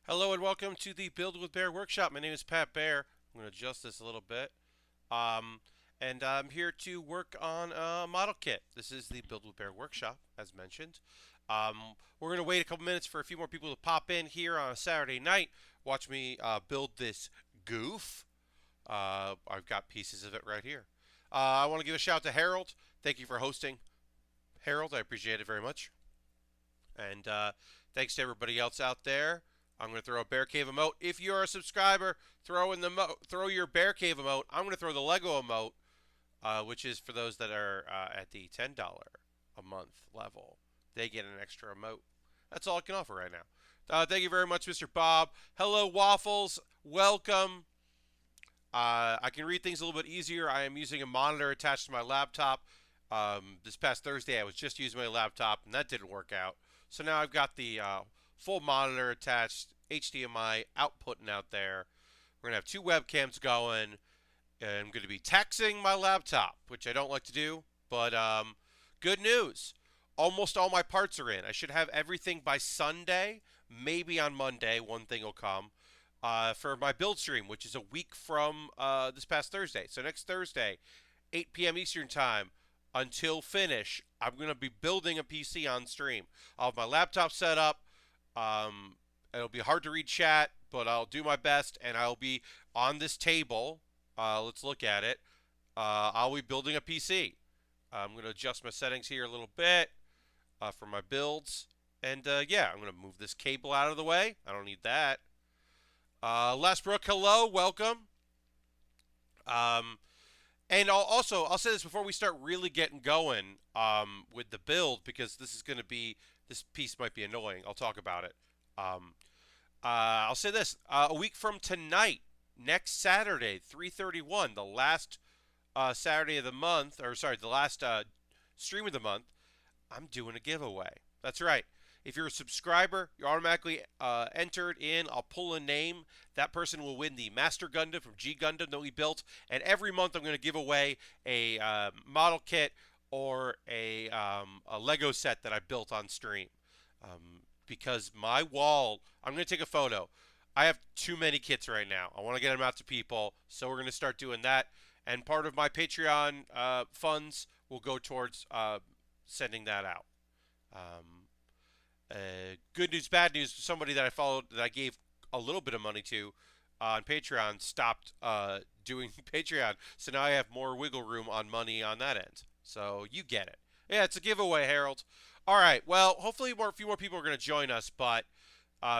Hello and welcome to the Build with Bear workshop. My name is Pat Baer. I'm going to adjust this a little bit. Um, and I'm here to work on a model kit. This is the Build with Bear workshop, as mentioned. We're going to wait a couple minutes for a few more people to pop in here on a Saturday night. Watch me build this GOUF. I've got pieces of it right here. I want to give a shout out to Harold. Thank you for hosting, Harold. I appreciate it very much. And thanks to everybody else out there. I'm going to throw a Bear Cave emote. If you're a subscriber, throw your Bear Cave emote. I'm going to throw the Lego emote, which is for those that are at the $10 a month level. They get an extra emote. That's all I can offer right now. Thank you very much, Mr. Bob. Hello, Waffles. Welcome. I can read things a little bit easier. I am using a monitor attached to my laptop. This past Thursday, I was just using my laptop, and that didn't work out. So now I've got the full monitor attached, HDMI outputting out there. We're going to have two webcams going, and I'm going to be taxing my laptop, which I don't like to do, but good news. Almost all my parts are in. I should have everything by Sunday. Maybe on Monday, one thing will come for my build stream, which is a week from this past Thursday. So next Thursday, 8 p.m. Eastern Time, until finish, I'm going to be building a PC on stream. I'll have my laptop set up. It'll be hard to read chat, but I'll do my best, and I'll be on this table. Let's look at it. I'll be building a PC. I'm going to adjust my settings here a little bit for my builds. And yeah, I'm going to move this cable out of the way. I don't need that. Lesbrook, hello, welcome. Um, and I'll say this before we start really getting going with the build, because this piece might be annoying. I'll talk about it. Um, I'll say this: a week from tonight, next Saturday, 3/31, the last Saturday of the month, or sorry, the last stream of the month, I'm doing a giveaway. That's right. If you're a subscriber, you're automatically entered in. I'll pull a name. That person will win the Master Gundam from G Gundam that we built. And every month I'm going to give away a model kit or a Lego set that I built on stream. Because my wall, I'm going to take a photo. I have too many kits right now. I want to get them out to people. So we're going to start doing that. And part of my Patreon funds will go towards sending that out. Good news, bad news. Somebody that I followed that I gave a little bit of money to on Patreon stopped doing Patreon, so now I have more wiggle room on money on that end. So you get it. Yeah, it's a giveaway, Harold. All right. Well, hopefully a few more people are going to join us, but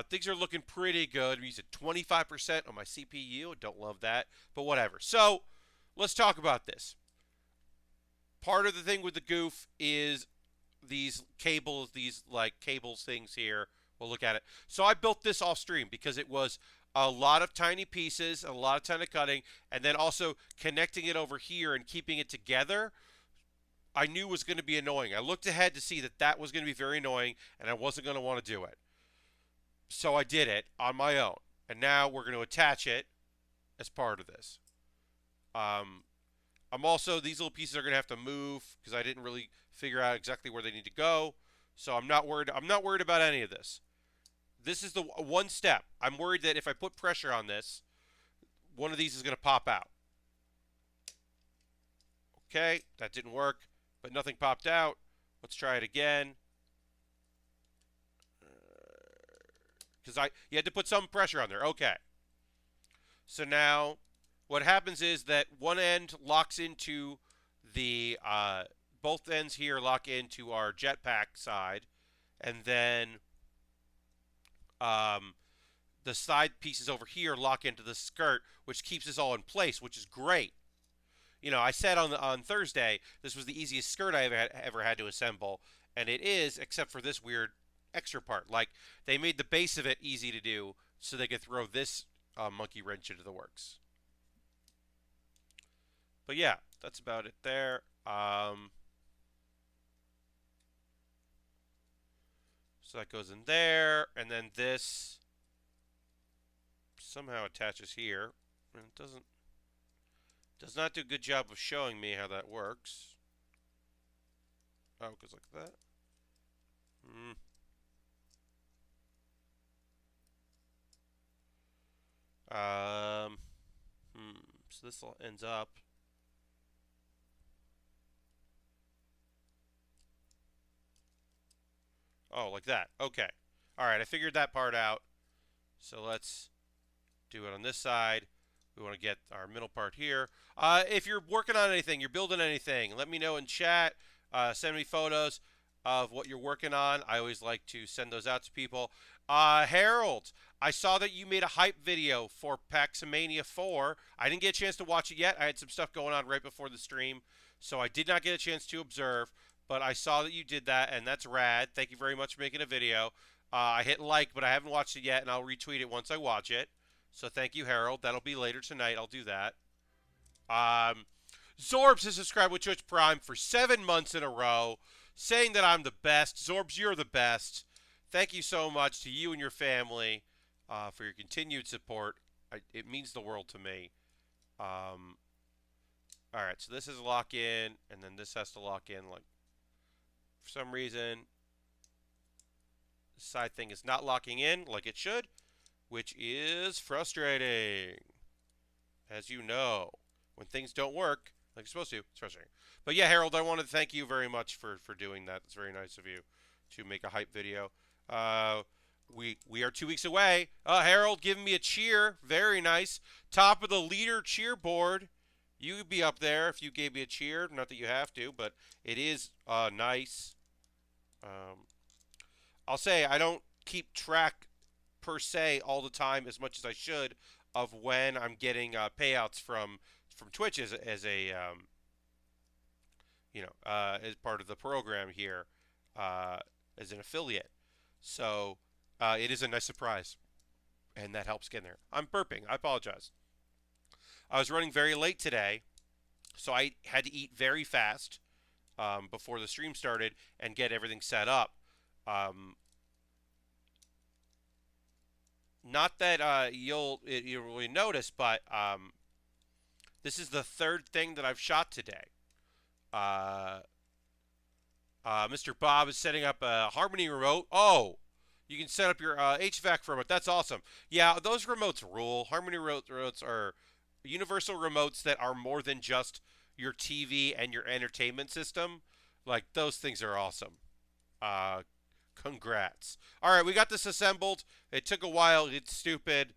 things are looking pretty good. I'm using 25% on my CPU. Don't love that, but whatever. So let's talk about this. Part of the thing with the GOUF is these cables, these like cables things here. We'll look at it. So I built this off stream because it was a lot of tiny pieces, a lot of tiny cutting, and then also connecting it over here and keeping it together. I knew was going to be annoying. I looked ahead to see that that was going to be very annoying, and I wasn't going to want to do it. So I did it on my own, and now we're going to attach it as part of this. Um, I'm also, these little pieces are going to have to move because I didn't really figure out exactly where they need to go. So I'm not worried. I'm not worried about any of this. This is the one step. I'm worried that if I put pressure on this, one of these is going to pop out. Okay, that didn't work, but nothing popped out. Let's try it again. Because you had to put some pressure on there. Okay. So now what happens is that one end locks into the both ends here lock into our jetpack side, and then the side pieces over here lock into the skirt, which keeps us all in place, which is great. You know, I said on Thursday this was the easiest skirt I ever had to assemble, and it is, except for this weird extra part. Like, they made the base of it easy to do, so they could throw this monkey wrench into the works. But yeah, that's about it there. So that goes in there, and then this somehow attaches here, and it does not do a good job of showing me how that works. Oh, it goes like that. So this ends up. Oh, like that. Okay. All right, I figured that part out. So let's do it on this side. We want to get our middle part here. If you're working on anything, you're building anything, let me know in chat. Send me photos of what you're working on. I always like to send those out to people. Harold, I saw that you made a hype video for PAXAMANIA 4. I didn't get a chance to watch it yet. I had some stuff going on right before the stream, so I did not get a chance to observe. But I saw that you did that, and that's rad. Thank you very much for making a video. I hit like, but I haven't watched it yet, and I'll retweet it once I watch it. So thank you, Harold. That'll be later tonight. I'll do that. Zorbs has subscribed with Twitch Prime for 7 months in a row, saying that I'm the best. Zorbs, you're the best. Thank you so much to you and your family for your continued support. It means the world to me. All right, so this is lock in, and then this has to lock in. Like, for some reason, the side thing is not locking in like it should, which is frustrating. As you know, when things don't work like you're supposed to, it's frustrating. But yeah, Harold, I want to thank you very much for doing that. It's very nice of you to make a hype video. We are 2 weeks away. Harold giving me a cheer. Very nice. Top of the leader cheer board. You could be up there if you gave me a cheer. Not that you have to, but it is nice. I'll say I don't keep track per se all the time as much as I should of when I'm getting payouts from Twitch as a as part of the program here as an affiliate. So it is a nice surprise, and that helps getting there. I'm burping. I apologize. I was running very late today, so I had to eat very fast before the stream started and get everything set up. Not that you'll really notice, but this is the third thing that I've shot today. Mr. Bob is setting up a Harmony remote. Oh, you can set up your HVAC remote. That's awesome. Yeah, those remotes rule. Harmony remotes are universal remotes that are more than just your TV and your entertainment system. Like, those things are awesome. Congrats. All right, we got this assembled. It took a while. It's stupid.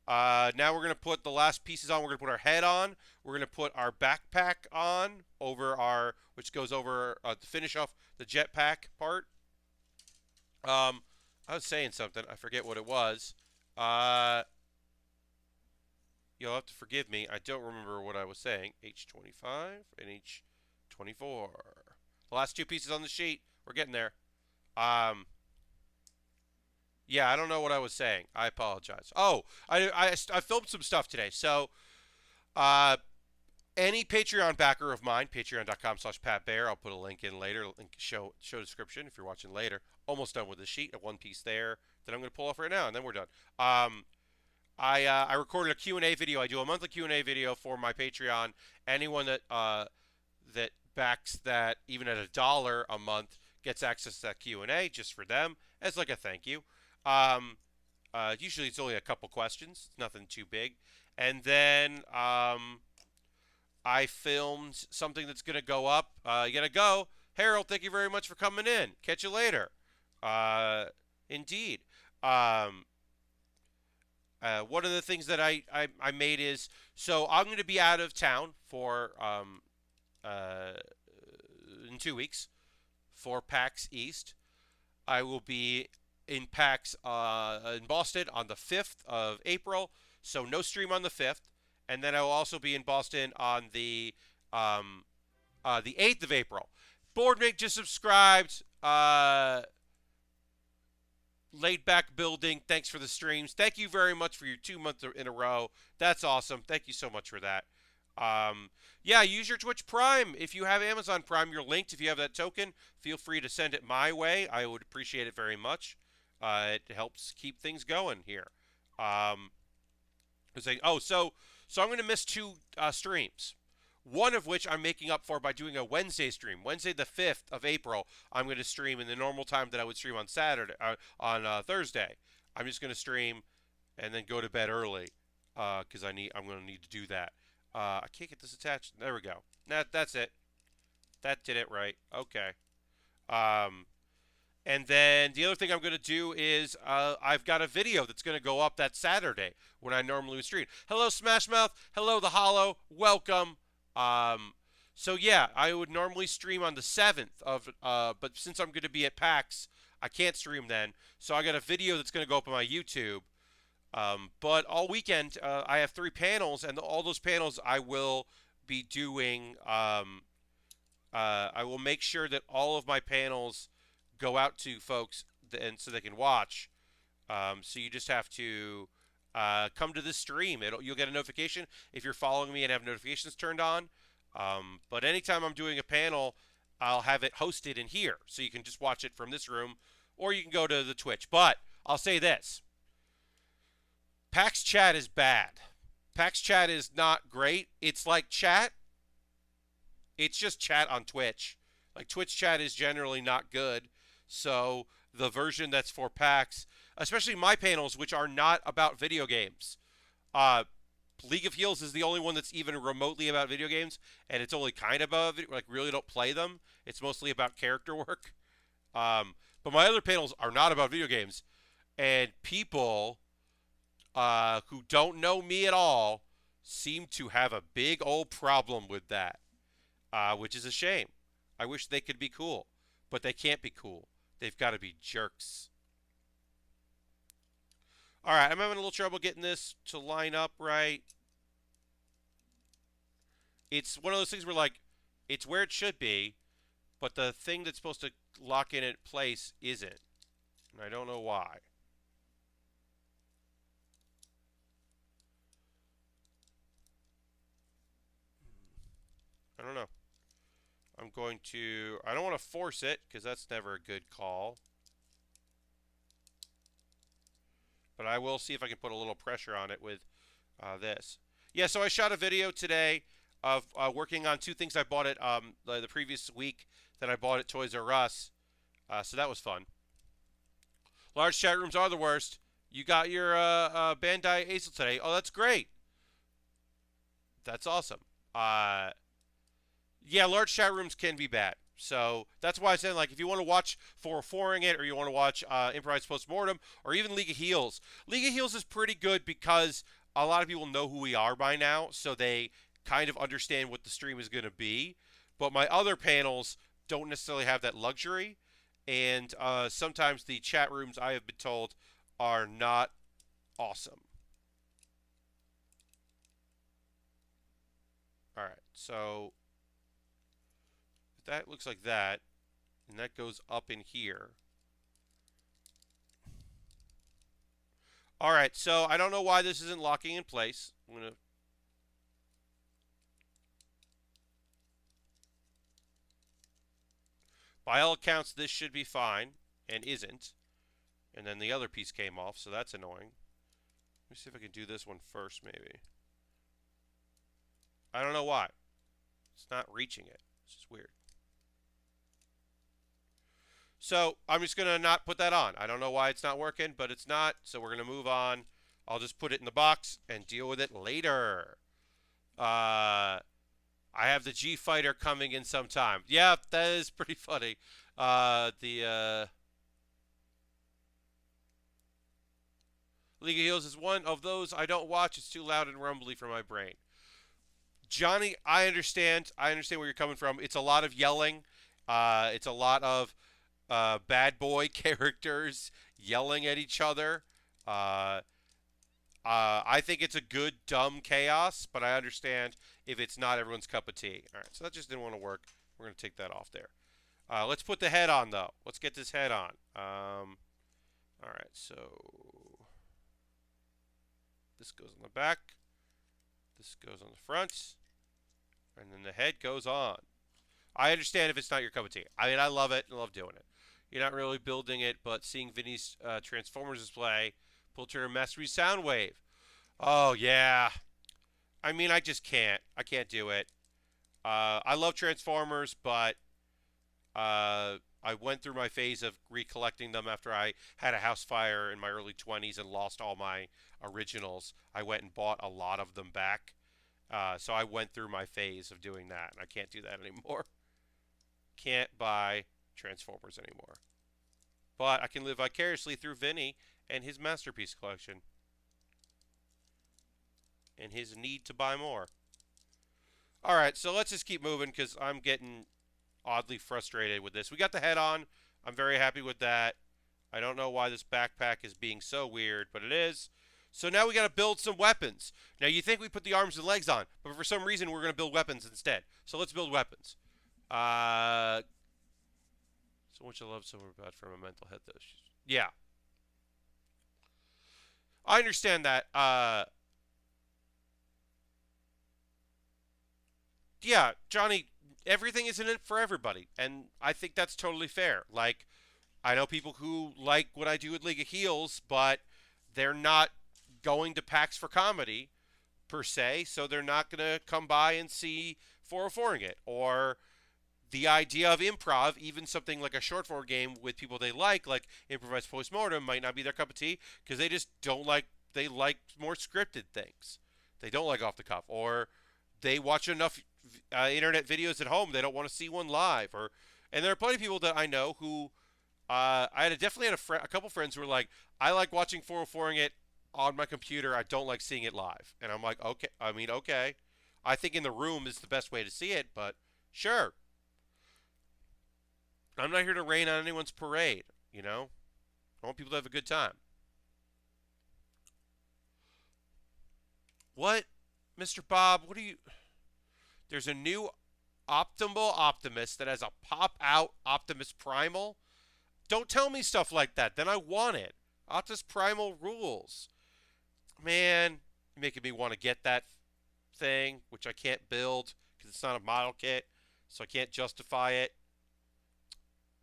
Now we're going to put the last pieces on. We're going to put our head on. We're going to put our backpack on over our, which goes over to finish off the jetpack part. I was saying something. I forget what it was. You'll have to forgive me. I don't remember what I was saying. H25 and H24. The last two pieces on the sheet. We're getting there. Yeah, I don't know what I was saying. I apologize. Oh, I filmed some stuff today. So, any Patreon backer of mine, patreon.com/PatBaer. I'll put a link in later. Link show description if you're watching later. Almost done with the sheet. One piece there that I'm going to pull off right now, and then we're done. I recorded a Q&A video. I do a monthly Q&A video for my Patreon. Anyone that that backs that even at $1 a month gets access to that Q&A just for them as like a thank you. Usually it's only a couple questions, nothing too big. And then I filmed something that's going to go up. You got to go. Harold, thank you very much for coming in. Catch you later. Indeed. One of the things that I made is, so I'm going to be out of town for in 2 weeks for PAX East. I will be in PAX in Boston on the 5th of April, so no stream on the 5th. And then I will also be in Boston on the 8th of April. Boardmate just subscribed. Laid back building. Thanks for the streams. Thank you very much for your 2 months in a row. That's awesome. Thank you so much for that. Yeah, use your Twitch Prime. If you have Amazon Prime, you're linked. If you have that token, feel free to send it my way. I would appreciate it very much. It helps keep things going here. So I'm going to miss 2 streams. One of which I'm making up for by doing a Wednesday stream. Wednesday the 5th of April, I'm going to stream in the normal time that I would stream on Thursday. I'm just going to stream and then go to bed early because I'm going to need to do that. I can't get this attached. There we go. That's it. That did it right. Okay. Um, and then the other thing I'm going to do is I've got a video that's going to go up that Saturday when I normally would stream. Hello, Smash Mouth. Hello, The Hollow. Welcome. So yeah, I would normally stream on the 7th of, but since I'm going to be at PAX, I can't stream then. So I got a video that's going to go up on my YouTube. But all weekend, I have 3 panels, and all those panels I will be doing. I will make sure that all of my panels go out to folks, and so they can watch. So you just have to come to this stream. You'll get a notification if you're following me and have notifications turned on. But anytime I'm doing a panel, I'll have it hosted in here, so you can just watch it from this room, or you can go to the Twitch. But I'll say this. PAX chat is bad. PAX chat is not great. It's like chat. It's just chat on Twitch. Like Twitch chat is generally not good. So the version that's for PAX, especially my panels, which are not about video games. League of Heels is the only one that's even remotely about video games, and it's only kind of about like really don't play them. It's mostly about character work. But my other panels are not about video games, and people who don't know me at all seem to have a big old problem with that, which is a shame. I wish they could be cool, but they can't be cool. They've got to be jerks. All right, I'm having a little trouble getting this to line up right. It's one of those things where, like, it's where it should be, but the thing that's supposed to lock in its place isn't. And I don't know why. I don't know. I don't want to force it, because that's never a good call. But I will see if I can put a little pressure on it with this. Yeah, so I shot a video today of working on 2 things I bought at the previous week that I bought at Toys R Us. So that was fun. Large chat rooms are the worst. You got your Bandai Azel today. Oh, that's great. That's awesome. Yeah, large chat rooms can be bad. So that's why I said, like, if you want to watch 404ing it, or you want to watch Improvised Postmortem, or even League of Heels. League of Heels is pretty good because a lot of people know who we are by now, so they kind of understand what the stream is going to be. But my other panels don't necessarily have that luxury, and sometimes the chat rooms, I have been told, are not awesome. All right, so that looks like that, and that goes up in here. All right, so I don't know why this isn't locking in place. I'm going to... By all accounts, this should be fine, and isn't. And then the other piece came off, so that's annoying. Let me see if I can do this one first, maybe. I don't know why. It's not reaching it. It's just weird. So I'm just going to not put that on. I don't know why it's not working, but it's not. So we're going to move on. I'll just put it in the box and deal with it later. I have the G Fighter coming in sometime. Yeah, that is pretty funny. League of Heels is one of those I don't watch. It's too loud and rumbly for my brain. Johnny, I understand. I understand where you're coming from. It's a lot of yelling. It's a lot of bad boy characters yelling at each other. I think it's a good, dumb chaos, but I understand if it's not everyone's cup of tea. All right, so that just didn't want to work. We're going to take that off there. Let's put the head on, though. Let's get this head on. All right, so this goes on the back. This goes on the front. And then the head goes on. I understand if it's not your cup of tea. I mean, I love it. I love doing it. You're not really building it, but seeing Vinny's Transformers display, pull trigger Mastery Soundwave. Oh, yeah. I mean, I just can't. I can't do it. I love Transformers, but I went through my phase of recollecting them after I had a house fire in my early 20s and lost all my originals. I went and bought a lot of them back. So I went through my phase of doing that, and I can't do that anymore. Can't buy Transformers anymore. But I can live vicariously through Vinny and his masterpiece collection. And his need to buy more. Alright, so let's just keep moving because I'm getting oddly frustrated with this. We got the head on. I'm very happy with that. I don't know why this backpack is being so weird, but it is. So now we got to build some weapons. Now you think we put the arms and legs on, but for some reason we're going to build weapons instead. So let's build weapons. So much I love, so bad for my mental health issues. Yeah. I understand that. Yeah, Johnny, everything isn't it for everybody. And I think that's totally fair. Like, I know people who like what I do with League of Heels, but they're not going to PAX for comedy, per se, so they're not going to come by and see 404ing it. Or the idea of improv, even something like a short form game with people they like improvised postmortem, might not be their cup of tea because they just don't like, they like more scripted things. They don't like off the cuff. Or they watch enough internet videos at home, they don't want to see one live. And there are plenty of people that I know who, definitely had a couple friends who were like, I like watching 404ing it on my computer. I don't like seeing it live. And I'm like, okay. I mean, okay. I think in the room is the best way to see it, but sure. I'm not here to rain on anyone's parade, you know? I want people to have a good time. What? Mr. Bob, what are you... There's a new Optimal Optimus that has a pop-out Optimus Primal. Don't tell me stuff like that. Then I want it. Optimus Primal rules. Man, you're making me want to get that thing, which I can't build because it's not a model kit, so I can't justify it.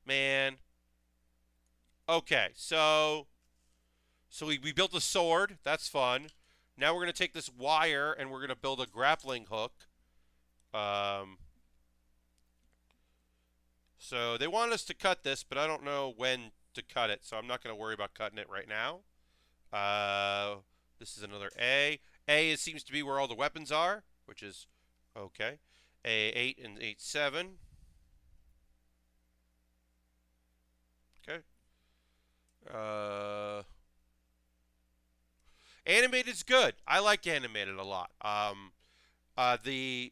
Man. Okay, so we built a sword. That's fun. Now we're going to take this wire and we're going to build a grappling hook. So they want us to cut this, but I don't know when to cut it, so I'm not going to worry about cutting it right now. This is another A. A seems to be where all the weapons are, which is okay. A8 and 8-7. Okay. Animated's good. I like animated a lot. The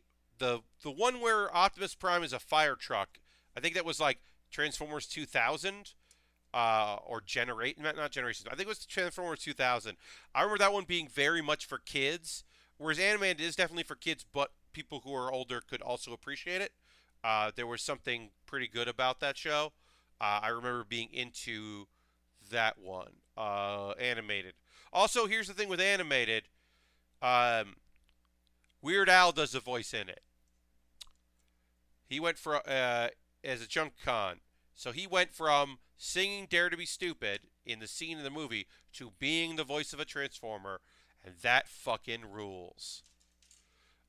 one where Optimus Prime is a fire truck, I think that was like Transformers 2000, or not Generations. I think it was Transformers 2000. I remember that one being very much for kids, whereas animated is definitely for kids, but people who are older could also appreciate it. There was something pretty good about that show. I remember being into that one, animated. Also, here's the thing with animated. Weird Al does the voice in it. He went for as a Junk Con. So he went from singing Dare to be Stupid in the scene in the movie to being the voice of a Transformer, and that fucking rules.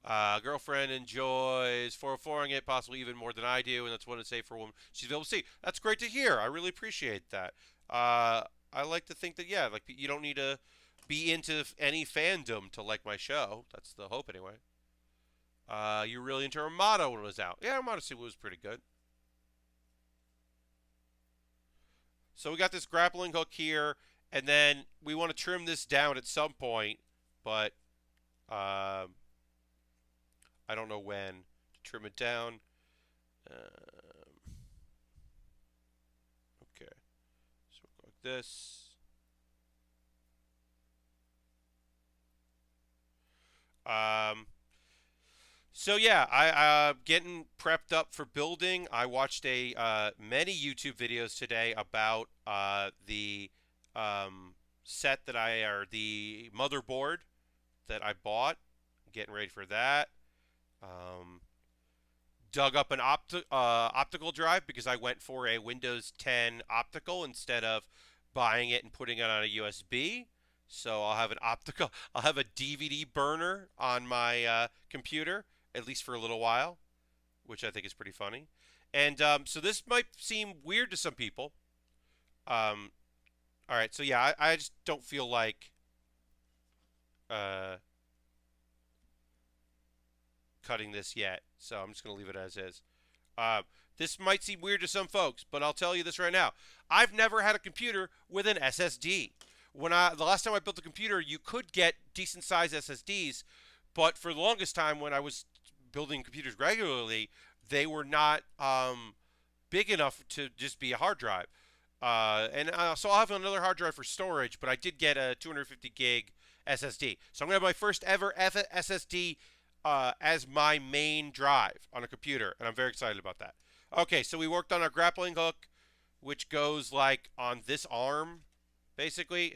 Girlfriend enjoys 404ing it, possibly even more than I do, and that's what I say for a woman. She's able to see. That's great to hear. I really appreciate that. I like to think that, yeah, like you don't need to be into any fandom to like my show. That's the hope, anyway. You're really into Armada when it was out. Yeah, Armada suit was pretty good. So we got this grappling hook here, and then we want to trim this down at some point, but I don't know when to trim it down. Okay, so we'll go like this. So yeah, I getting prepped up for building. I watched many YouTube videos today about the set that the motherboard that I bought. Getting ready for that. Dug up an optical drive because I went for a Windows 10 optical instead of buying it and putting it on a USB. So I'll have I'll have a DVD burner on my computer, at least for a little while, which I think is pretty funny. And so this might seem weird to some people. All right, so yeah, I just don't feel like cutting this yet, so I'm just going to leave it as is. Uh, this might seem weird to some folks, but I'll tell you this right now. I've never had a computer with an SSD. The last time I built a computer, you could get decent sized SSDs, but for the longest time when I was building computers regularly, they were not big enough to just be a hard drive. So I'll have another hard drive for storage, but I did get a 250 gig SSD. So I'm going to have my first ever SSD as my main drive on a computer, and I'm very excited about that. Okay, so we worked on our grappling hook, which goes like on this arm, basically.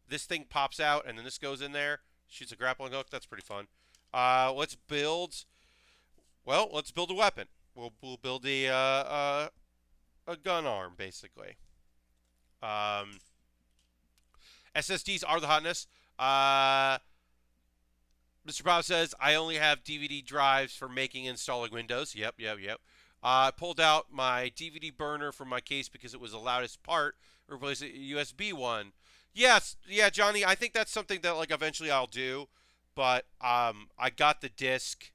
This thing pops out, and then this goes in there, shoots a grappling hook. That's pretty fun. Let's build a weapon. We'll build a gun arm, basically. SSDs are the hotness. Mr. Bob says, I only have DVD drives for making and installing Windows. Yep. I pulled out my DVD burner from my case because it was the loudest part. Replace a USB one. Yes, yeah, Johnny, I think that's something that like eventually I'll do. But I got the disc.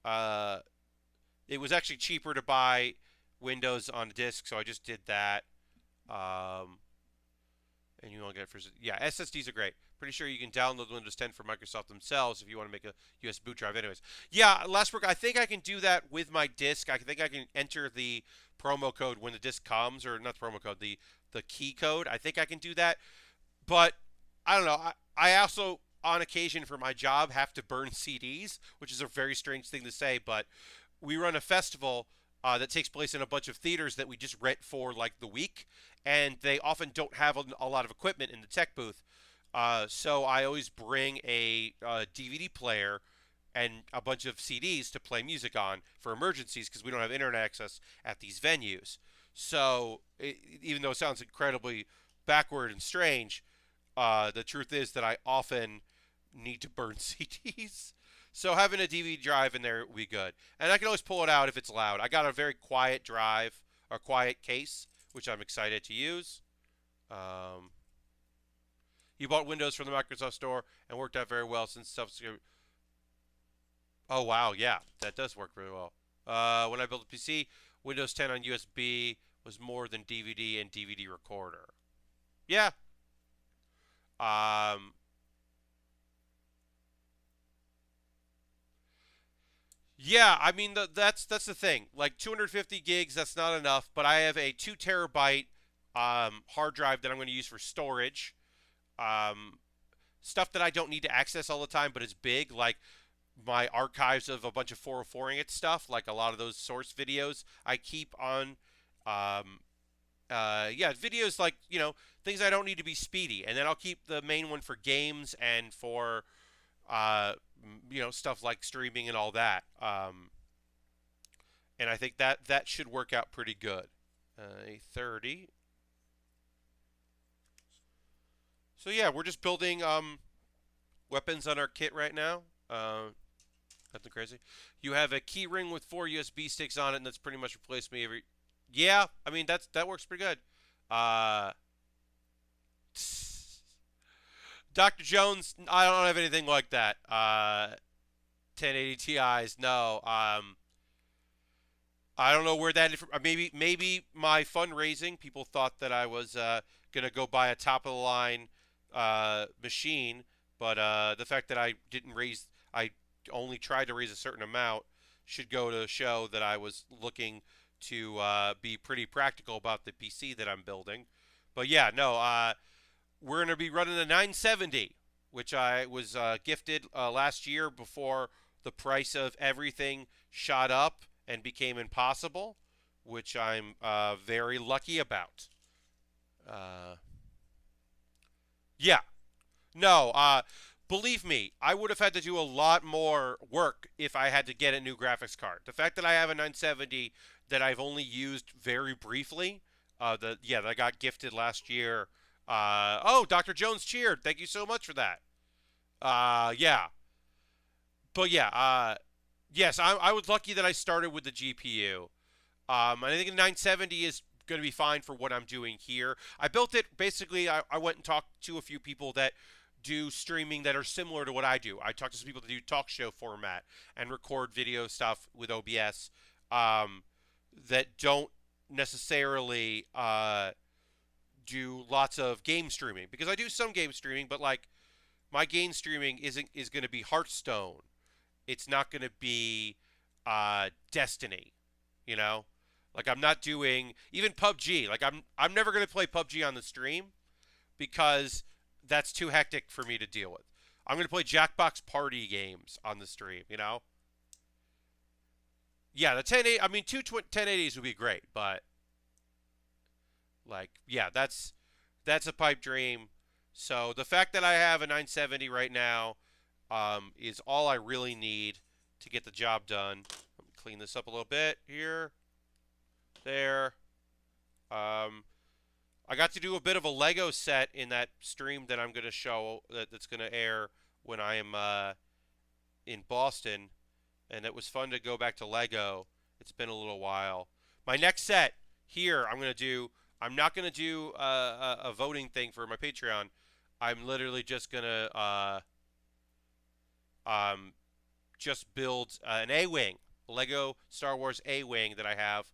It was actually cheaper to buy Windows on a disc, so I just did that. And you want to get it for SSDs are great. Pretty sure you can download Windows 10 from Microsoft themselves if you want to make a USB boot drive. Anyways, yeah, Lastbrook, I think I can do that with my disc. I think I can enter the promo code when the disc comes, or not the promo code, the key code. I think I can do that, but I don't know. I also, on occasion for my job, have to burn CDs, which is a very strange thing to say, but we run a festival that takes place in a bunch of theaters that we just rent for like the week, and they often don't have a lot of equipment in the tech booth. So I always bring a DVD player and a bunch of CDs to play music on for emergencies because we don't have internet access at these venues. So even though it sounds incredibly backward and strange, the truth is that I often need to burn CDs. So having a DVD drive in there would be good. And I can always pull it out if it's loud. I got a very quiet drive, or quiet case, which I'm excited to use. He bought Windows from the Microsoft Store and worked out very well since stuff's... Oh, wow, yeah, that does work very well. When I built a PC, Windows 10 on USB was more than DVD and DVD recorder. Yeah. Yeah, I mean, that's the thing. Like 250 gigs, that's not enough, but I have a 2 terabyte hard drive that I'm going to use for storage. Stuff that I don't need to access all the time, but it's big, like my archives of a bunch of 404ing it stuff, like a lot of those source videos I keep on. Videos like, things I don't need to be speedy. And then I'll keep the main one for games and for, stuff like streaming and all that. And I think that should work out pretty good. A 30. So yeah, we're just building weapons on our kit right now. Nothing crazy. You have a key ring with 4 USB sticks on it, and that's pretty much replaced me every... Yeah, I mean, that works pretty good. Dr. Jones, I don't have anything like that. 1080 Ti's, no. I don't know where that... Maybe my fundraising, people thought that I was going to go buy a top-of-the-line machine, but the fact that I only tried to raise a certain amount should go to show that I was looking to be pretty practical about the PC that I'm building. But yeah, no, we're going to be running a 970, which I was gifted last year before the price of everything shot up and became impossible, which I'm very lucky about. Yeah. No, believe me, I would have had to do a lot more work if I had to get a new graphics card. The fact that I have a 970 that I've only used very briefly, that I got gifted last year. Dr. Jones cheered. Thank you so much for that. Yeah. But yeah, yes, I was lucky that I started with the GPU. I think the 970 is going to be fine for what I'm doing here. I built it, basically, I went and talked to a few people that do streaming that are similar to what I do. I talk to some people that do talk show format and record video stuff with OBS, that don't necessarily do lots of game streaming, because I do some game streaming, but like my game streaming is going to be Hearthstone. It's not going to be Destiny, you know? Like I'm not doing even PUBG. Like I'm never going to play PUBG on the stream because that's too hectic for me to deal with. I'm going to play Jackbox party games on the stream, you know? Yeah, the 1080, I mean 1080s would be great, but like yeah, that's a pipe dream. So the fact that I have a 970 right now is all I really need to get the job done. Let me clean this up a little bit here. There. I got to do a bit of a Lego set in that stream that I'm going to show, that's going to air when I am in Boston, and it was fun to go back to Lego. It's been a little while. My next set here, I'm not going to do a voting thing for my Patreon. I'm literally just going to just build an A-Wing, Lego Star Wars A-Wing that I have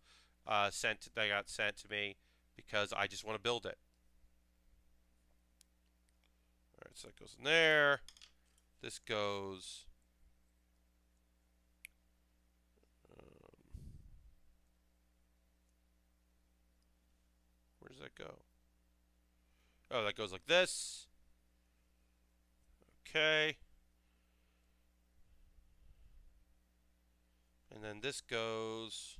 that got sent to me because I just want to build it. All right, so it goes in there. This goes. Where does that go? Oh, that goes like this. Okay. And then this goes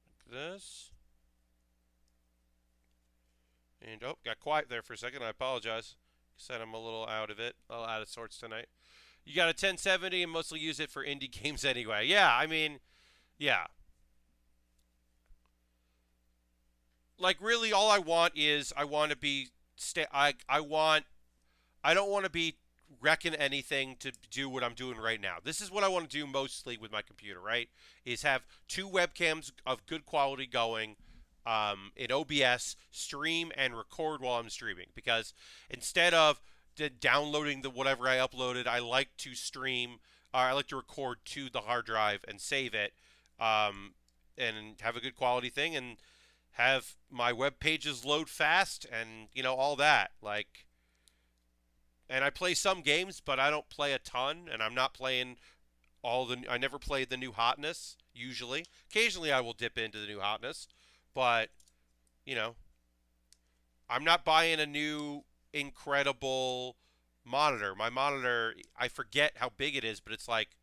like this. And, oh, got quiet there for a second. I apologize. Said I'm a little out of sorts tonight. You got a 1070 and mostly use it for indie games anyway. Yeah, I mean, yeah. Like, really, all I want is I want to be, I don't want to be wrecking anything to do what I'm doing right now. This is what I want to do mostly with my computer, right? Is have two webcams of good quality going, in OBS, stream and record while I'm streaming, because instead of downloading whatever I uploaded, I like to stream, or I like to record to the hard drive and save it, and have a good quality thing, and have my web pages load fast, and you know, all that. Like, and I play some games, but I don't play a ton, and I'm not playing I never play the new hotness usually. Occasionally I will dip into the new hotness. But, you know, I'm not buying a new incredible monitor. My monitor, I forget how big it is, but it's like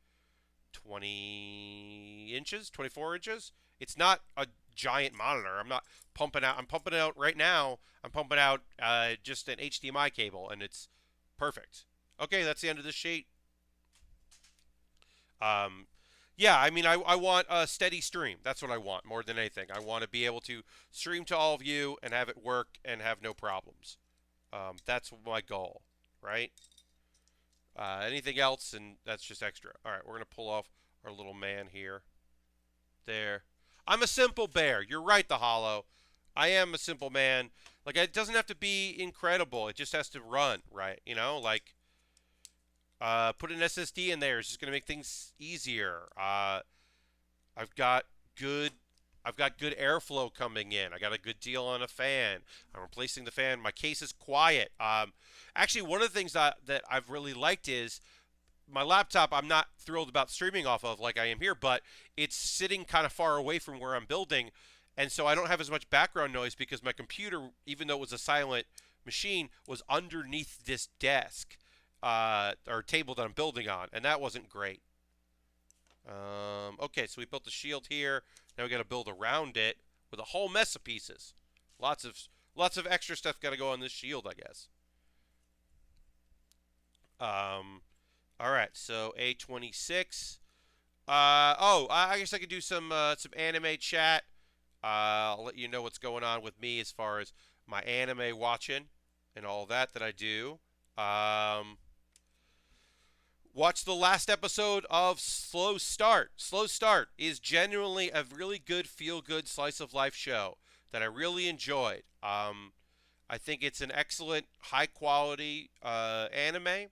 20 inches, 24 inches. It's not a giant monitor. I'm pumping out right now. I'm pumping out just an HDMI cable, and it's perfect. Okay, that's the end of the sheet. Yeah, I mean, I want a steady stream. That's what I want more than anything. I want to be able to stream to all of you and have it work and have no problems. That's my goal, right? Anything else, and that's just extra. All right, we're going to pull off our little man here. There. I'm a simple bear. You're right, the Hollow. I am a simple man. Like, it doesn't have to be incredible. It just has to run, right? You know, like... put an SSD in there. It's just going to make things easier. I've got good airflow coming in. I got a good deal on a fan. I'm replacing the fan. My case is quiet. Actually, one of the things that I've really liked is my laptop. I'm not thrilled about streaming off of like I am here, but it's sitting kind of far away from where I'm building, and so I don't have as much background noise because my computer, even though it was a silent machine, was underneath this desk. Or table that I'm building on, and that wasn't great. Okay, so we built the shield here. Now we got to build around it with a whole mess of pieces. Lots of extra stuff got to go on this shield, I guess. All right, so A26. I guess I could do some anime chat. I'll let you know what's going on with me as far as my anime watching and all that I do. Watch the last episode of Slow Start. Slow Start is genuinely a really good, feel-good, slice-of-life show that I really enjoyed. I I think it's an excellent, high quality anime.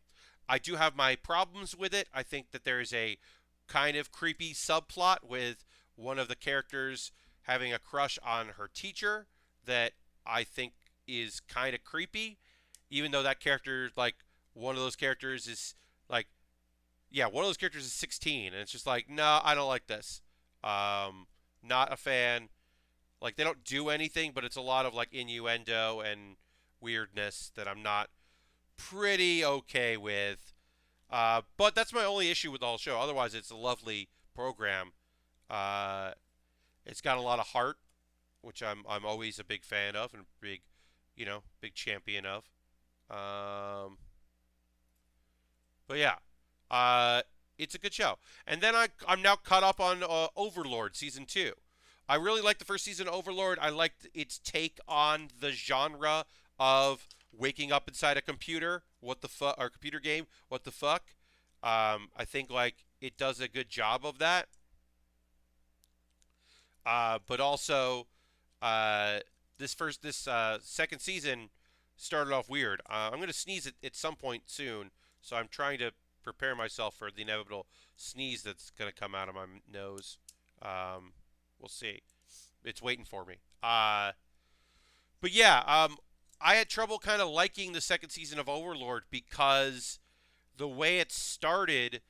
I do have my problems with it. I think that there's a kind of creepy subplot with one of the characters having a crush on her teacher that I think is kind of creepy, even though that character, like, one of those characters is like, yeah, one of those characters is 16, and it's just like, no, I don't like this. Not a fan. Like, they don't do anything, but it's a lot of like innuendo and weirdness that I'm not pretty okay with. But that's my only issue with the whole show. Otherwise, it's a lovely program. Uh, it's got a lot of heart, which I'm always a big fan of and big, big champion of. Um, but yeah, uh, it's a good show. And then I'm now caught up on Overlord season 2. I really liked the first season of Overlord. I liked its take on the genre of waking up inside a computer. What the fuck? Or computer game. What the fuck? I think like it does a good job of that. But also, uh, this second season started off weird. I'm gonna sneeze at some point soon, so I'm trying to prepare myself for the inevitable sneeze that's gonna come out of my nose. We'll see. It's waiting for me. But yeah, I had trouble kind of liking the second season of Overlord because the way it started,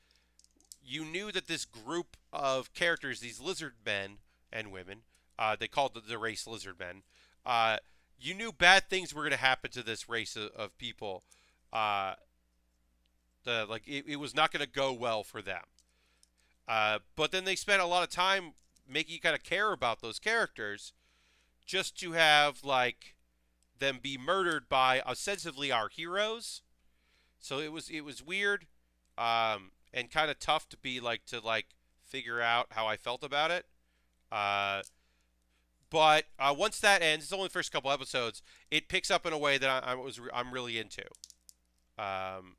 you knew that this group of characters, these lizard men and women, they called the race lizard men, you knew bad things were going to happen to this race of people. It was not going to go well for them. But then they spent a lot of time making you kind of care about those characters just to have like them be murdered by ostensibly our heroes. So it was weird, and kind of tough to figure out how I felt about it. But once that ends, it's only the first couple episodes. It picks up in a way that I'm really into. Um,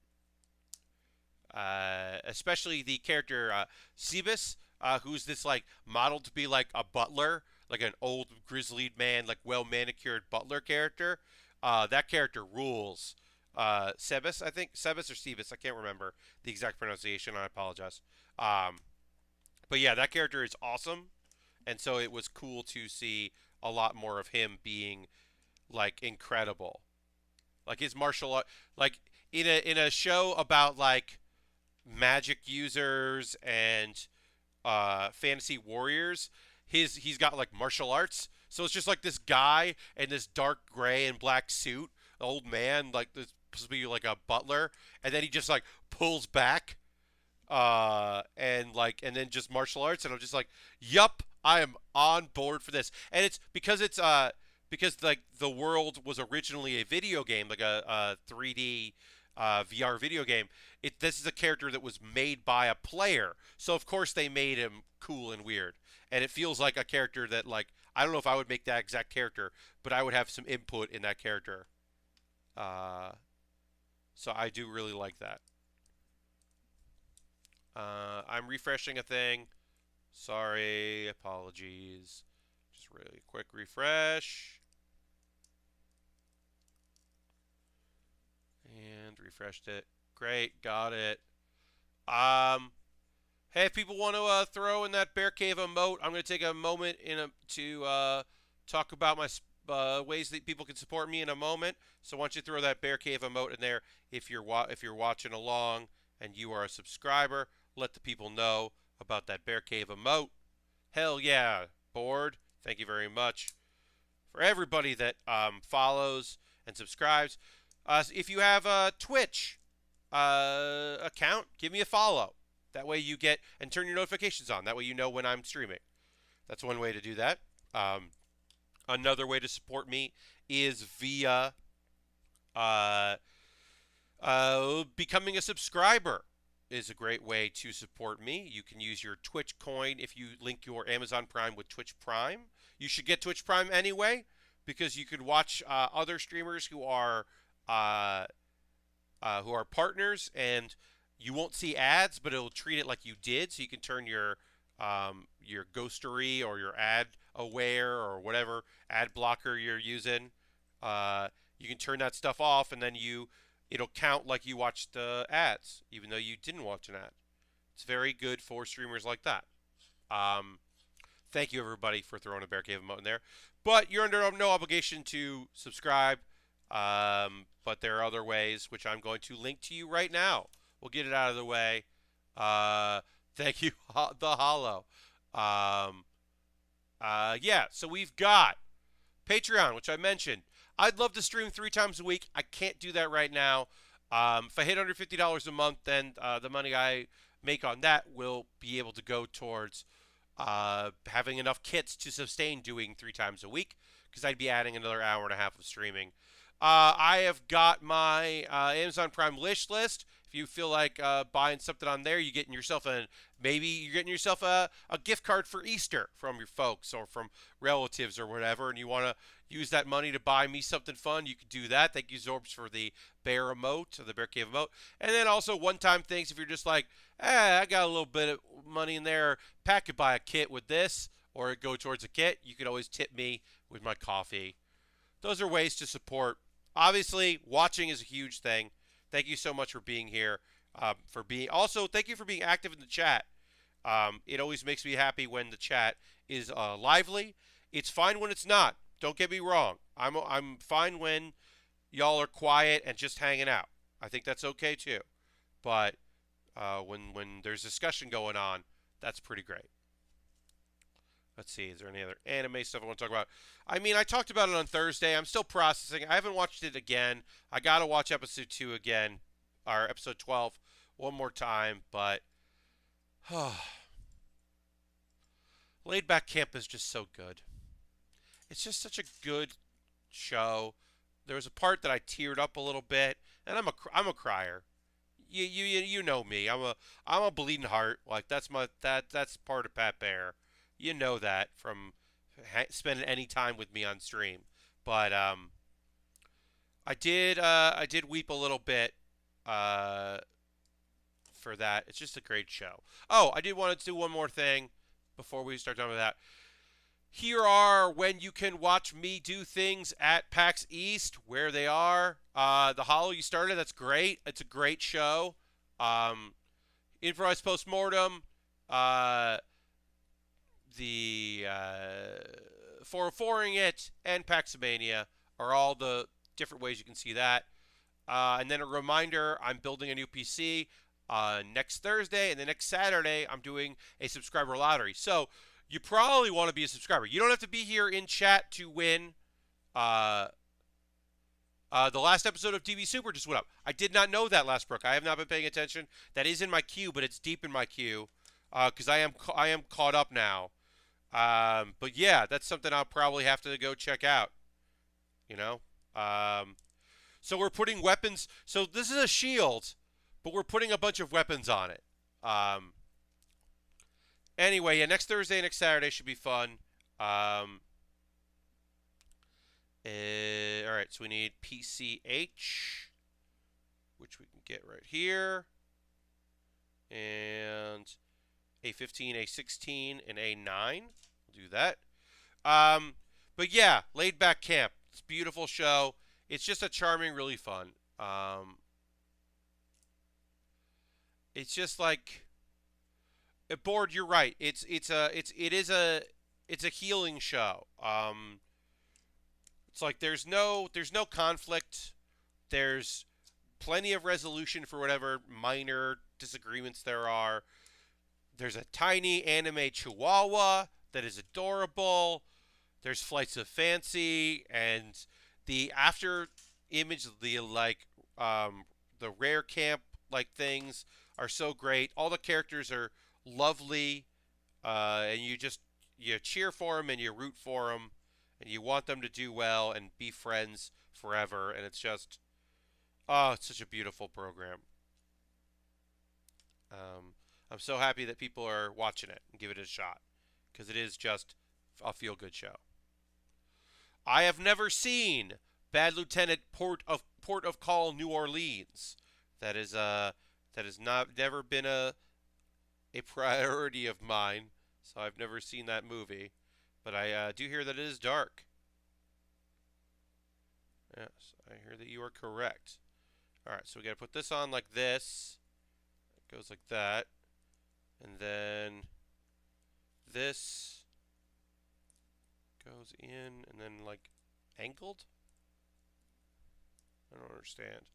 Especially the character Sebus, who's this like modeled to be like a butler, like an old grizzlied man, like well manicured butler character. That character rules. Sebus, I think Sebus or Sebus, I can't remember the exact pronunciation. I apologize. But yeah, that character is awesome, and so it was cool to see a lot more of him being like incredible, like his martial art, like in a show about like magic users and fantasy warriors. He's got like martial arts, so it's just like this guy in this dark gray and black suit, old man, like this supposed to be like a butler, and then he just like pulls back, and then just martial arts, and I'm just like, yup, I am on board for this, and it's because like the world was originally a video game, like a 3D VR video game. This is a character that was made by a player, so of course they made him cool and weird, and it feels like a character that like I don't know if I would make that exact character, but I would have some input in that character. Uh, so I do really like that. I'm refreshing a thing. Sorry, apologies. Just really quick refresh. And refreshed it. Great, got it. Hey, if people want to throw in that bear cave emote, I'm going to take a moment to talk about my ways that people can support me in a moment. So why don't you throw that bear cave emote in there if you're watching along and you are a subscriber. Let the people know about that bear cave emote. Hell yeah, board. Thank you very much for everybody that follows and subscribes. If you have a Twitch account, give me a follow. That way you get, and turn your notifications on. That way you know when I'm streaming. That's one way to do that. Another way to support me is via becoming a subscriber is a great way to support me. You can use your Twitch coin if you link your Amazon Prime with Twitch Prime. You should get Twitch Prime anyway because you could watch other streamers who are partners, and you won't see ads, but it'll treat it like you did, so you can turn your ghostery or your ad aware or whatever ad blocker you're using. you can turn that stuff off, and then it'll count like you watched the ads, even though you didn't watch an ad. It's very good for streamers like that. Um, Thank you, everybody, for throwing a Bear Cave emote in there. But you're under no obligation to subscribe. But there are other ways, which I'm going to link to you right now. We'll get it out of the way. Thank you, the Hollow. Yeah, so we've got Patreon, which I mentioned. I'd love to stream 3 times a week. I can't do that right now. If I hit under $50 a month, then the money I make on that will be able to go towards having enough kits to sustain doing 3 times a week, because I'd be adding another hour and a half of streaming. I have got my Amazon Prime wish list. If you feel like buying something on there, you're getting yourself maybe you're getting yourself a gift card for Easter from your folks or from relatives or whatever, and you want to use that money to buy me something fun, you could do that. Thank you, Zorbs, for the Bear emote, or the Bear Cave emote. And then also one-time things, if you're just like, I got a little bit of money in there, Pat could buy a kit with this, or go towards a kit, you could always tip me with my coffee. Those are ways to support. Obviously, watching is a huge thing. Thank you so much for being here. Also, thank you for being active in the chat. It always makes me happy when the chat is lively. It's fine when it's not. Don't get me wrong. I'm fine when y'all are quiet and just hanging out. I think that's okay too. But when there's discussion going on, that's pretty great. Let's see, is there any other anime stuff I want to talk about? I mean, I talked about it on Thursday. I'm still processing. I haven't watched it again. I got to watch episode 2 again, or episode 12 one more time, but Laid Back Camp is just so good. It's just such a good show. There was a part that I teared up a little bit, and I'm a crier. You know me. I'm a bleeding heart. Like that's part of Pat Baer. You know that from spending any time with me on stream. But I did weep a little bit for that. It's just a great show. Oh, I did want to do one more thing before we start talking about that. Here are when you can watch me do things at PAX East, where they are. The Hollow you started, that's great. It's a great show. Improvised Postmortem, the 404ing it, and PAXAMANIA are all the different ways you can see that. And then a reminder, I'm building a new PC next Thursday, and the next Saturday I'm doing a subscriber lottery. So you probably want to be a subscriber. You don't have to be here in chat to win. The last episode of TV Super just went up. I did not know that, Last Brook. I have not been paying attention. That is in my queue, but it's deep in my queue because I am caught up now. But yeah, that's something I'll probably have to go check out. You know. So we're putting weapons. So this is a shield, but we're putting a bunch of weapons on it. Anyway, yeah, next Thursday and next Saturday should be fun. All right, so we need PCH, which we can get right here, and A15, A16, and A9. We'll do that. But yeah, Laid Back Camp. It's a beautiful show. It's just a charming, really fun. It's just like Bored. You're right. It is a healing show. It's like there's no conflict. There's plenty of resolution for whatever minor disagreements there are. There's a tiny anime chihuahua that is adorable. There's flights of fancy, and the after image, the rare camp things are so great. All the characters are lovely, and you cheer for them and you root for them, and you want them to do well and be friends forever. And it's just, it's such a beautiful program. I'm so happy that people are watching it and give it a shot, because it is just a feel-good show. I have never seen Bad Lieutenant Port of Call New Orleans. That has never been a priority of mine, so I've never seen that movie. But I do hear that it is dark. Yes, I hear that you are correct. Alright, so we gotta put this on like this. It goes like that. And then this goes in and then like angled? I don't understand.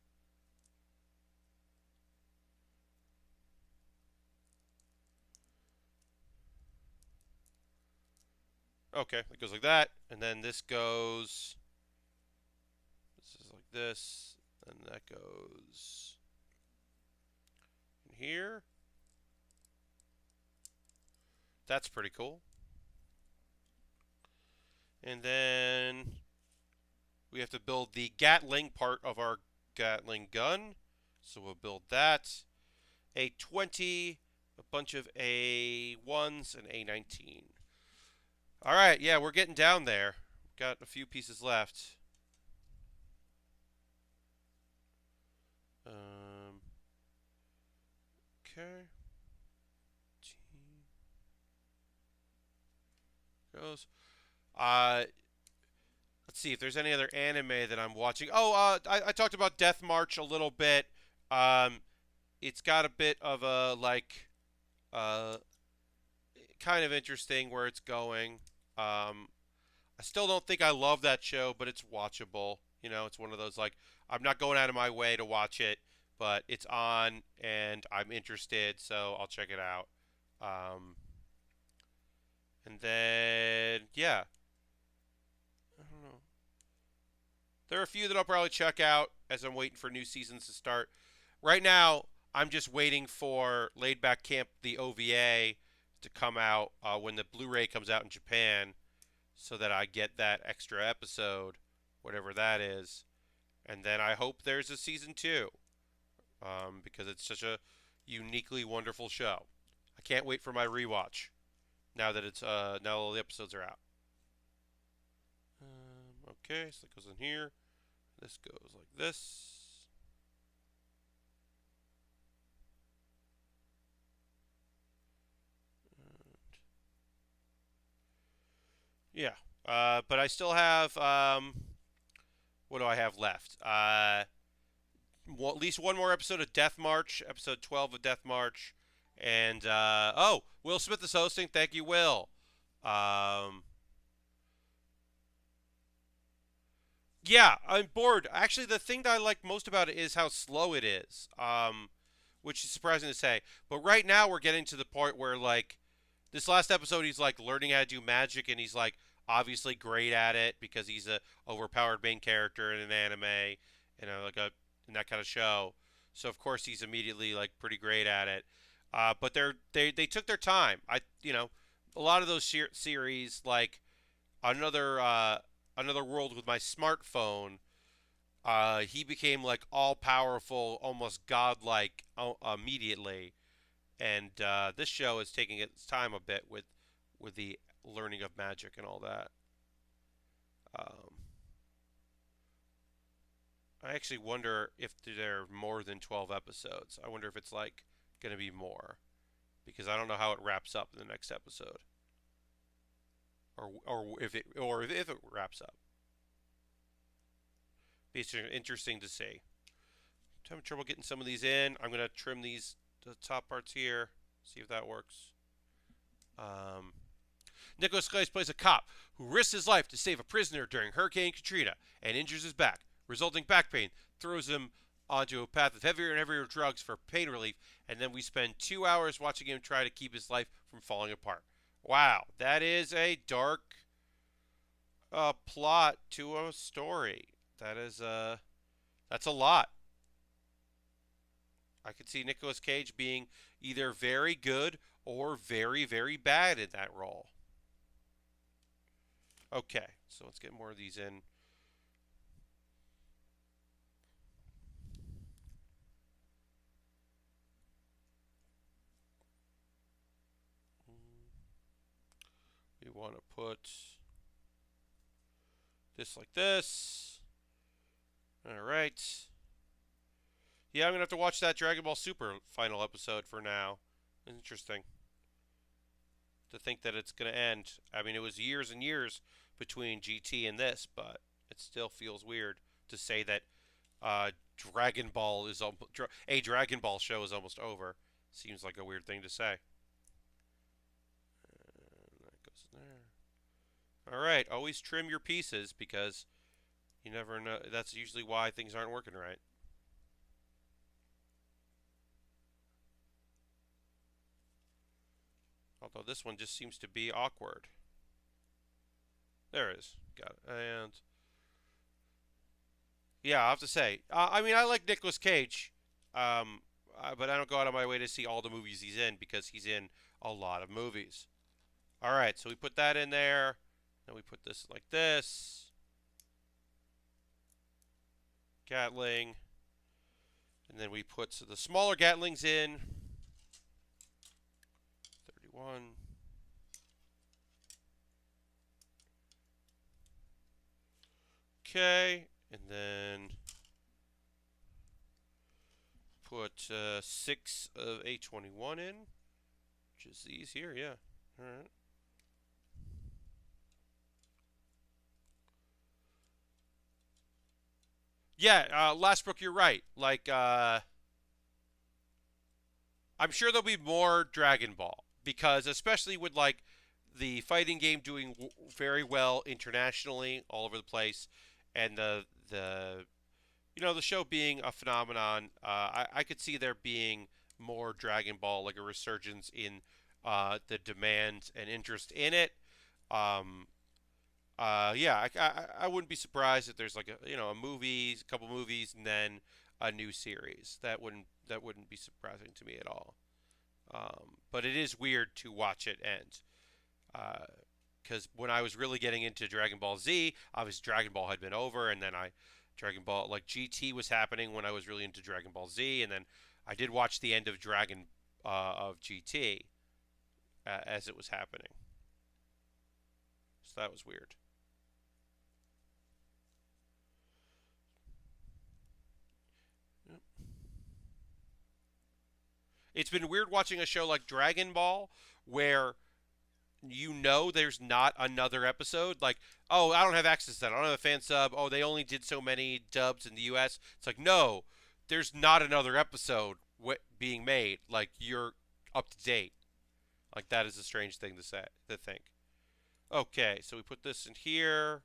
Okay, it goes like that, and then this goes. This is like this, and that goes in here. That's pretty cool. And then we have to build the Gatling part of our Gatling gun. So we'll build that. A20, a bunch of A1s, and A19. Alright, yeah, we're getting down there. Got a few pieces left. Okay. Goes. Let's see if there's any other anime that I'm watching. Oh, I talked about Death March a little bit. Um, it's got a bit of a like, uh, kind of interesting where it's going. I still don't think I love that show, but it's watchable. You know, it's one of those like I'm not going out of my way to watch it, but it's on and I'm interested, so I'll check it out. Um, and then yeah, I don't know. There are a few that I'll probably check out as I'm waiting for new seasons to start. Right now, I'm just waiting for Laid Back Camp, the OVA, to come out when the Blu-ray comes out in Japan, so that I get that extra episode, whatever that is. And then I hope there's a season two, because it's such a uniquely wonderful show. I can't wait for my rewatch now that it's now all the episodes are out. Okay, so it goes in here. This goes like this. Yeah. But I still have what do I have left? At least one more episode of Death March, episode 12 of Death March, and oh, Will Smith is hosting. Thank you, Will. Um, yeah, I'm bored. Actually, the thing that I like most about it is how slow it is, which is surprising to say. But right now, we're getting to the point where like this last episode, he's like learning how to do magic, and he's like obviously great at it because he's a overpowered main character in an anime, like a in that kind of show. So of course he's immediately like pretty great at it. But they took their time. A lot of those series like another another world with my smartphone. He became like all powerful, almost godlike immediately, and this show is taking its time a bit with the learning of magic and all that. Um, I actually wonder if there are more than 12 episodes. I wonder if it's like going to be more because I don't know how it wraps up in the next episode, or if it wraps up. It's interesting to see. I'm having trouble getting some of these in. I'm gonna trim the top parts here. See if that works. Nicholas Clays plays a cop who risks his life to save a prisoner during Hurricane Katrina and injures his back. Resulting back pain throws him onto a path of heavier and heavier drugs for pain relief, and then we spend 2 hours watching him try to keep his life from falling apart. Wow, that is a dark plot to a story. That's a lot. I could see Nicolas Cage being either very good or very, very bad in that role. Okay, so let's get more of these in. We want to put this like this. All right. Yeah, I'm going to have to watch that Dragon Ball Super final episode for now. Interesting to think that it's going to end. I mean, it was years and years between GT and this, but it still feels weird to say that Dragon Ball is a Dragon Ball show is almost over. Seems like a weird thing to say. And that goes in there. All right, always trim your pieces because you never know. That's usually why things aren't working right. Although this one just seems to be awkward. There it is. Got it. And yeah, I have to say, I mean, I like Nicolas Cage, but I don't go out of my way to see all the movies he's in because he's in a lot of movies. All right, so we put that in there. Then we put this like this. Gatling. And then we put the smaller Gatlings in. 31. Okay, and then put 6 of A21 in, which is these here, yeah. All right. Yeah, Lastbrook, you're right. Like, I'm sure there'll be more Dragon Ball because, especially with like the fighting game doing very well internationally, all over the place, and the the show being a phenomenon, I could see there being more Dragon Ball, like a resurgence in the demand and interest in it. Um, yeah, I wouldn't be surprised if there's like a movie, a couple movies, and then a new series. That wouldn't be surprising to me at all. But it is weird to watch it end. Because when I was really getting into Dragon Ball Z, obviously Dragon Ball had been over, and then Dragon Ball like GT was happening when I was really into Dragon Ball Z, and then I did watch the end of of GT as it was happening. So that was weird. It's been weird watching a show like Dragon Ball where there's not another episode. Like, oh, I don't have access to that. I don't have a fan sub. Oh, they only did so many dubs in the US. It's like, no, there's not another episode being made. Like, you're up to date. Like, that is a strange thing to think. Okay, so we put this in here.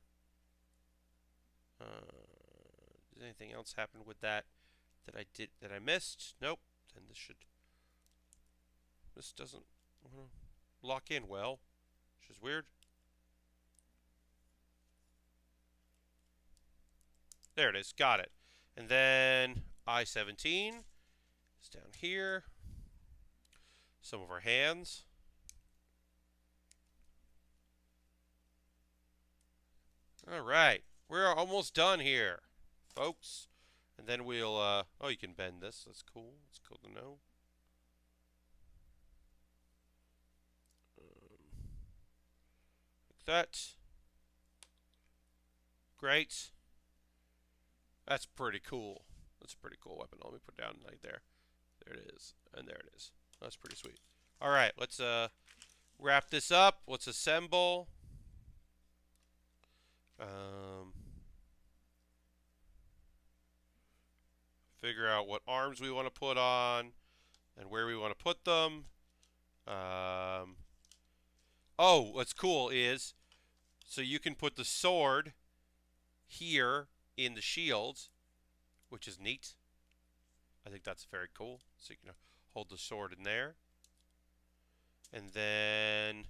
Did anything else happen with that I missed? Nope. Then this doesn't lock in well, which is weird. There it is. Got it. And then I-17 is down here. Some of our hands. All right. We're almost done here, folks. And then we'll, oh, you can bend this. That's cool. It's cool to know. Like that. Great. That's pretty cool. That's a pretty cool weapon. Let me put it down right there. There it is. And there it is. That's pretty sweet. All right. Let's wrap this up. Let's assemble. Figure out what arms we want to put on and where we want to put them. Oh, what's cool is, so you can put the sword here in the shield, which is neat. I think that's very cool. So you can hold the sword in there. And then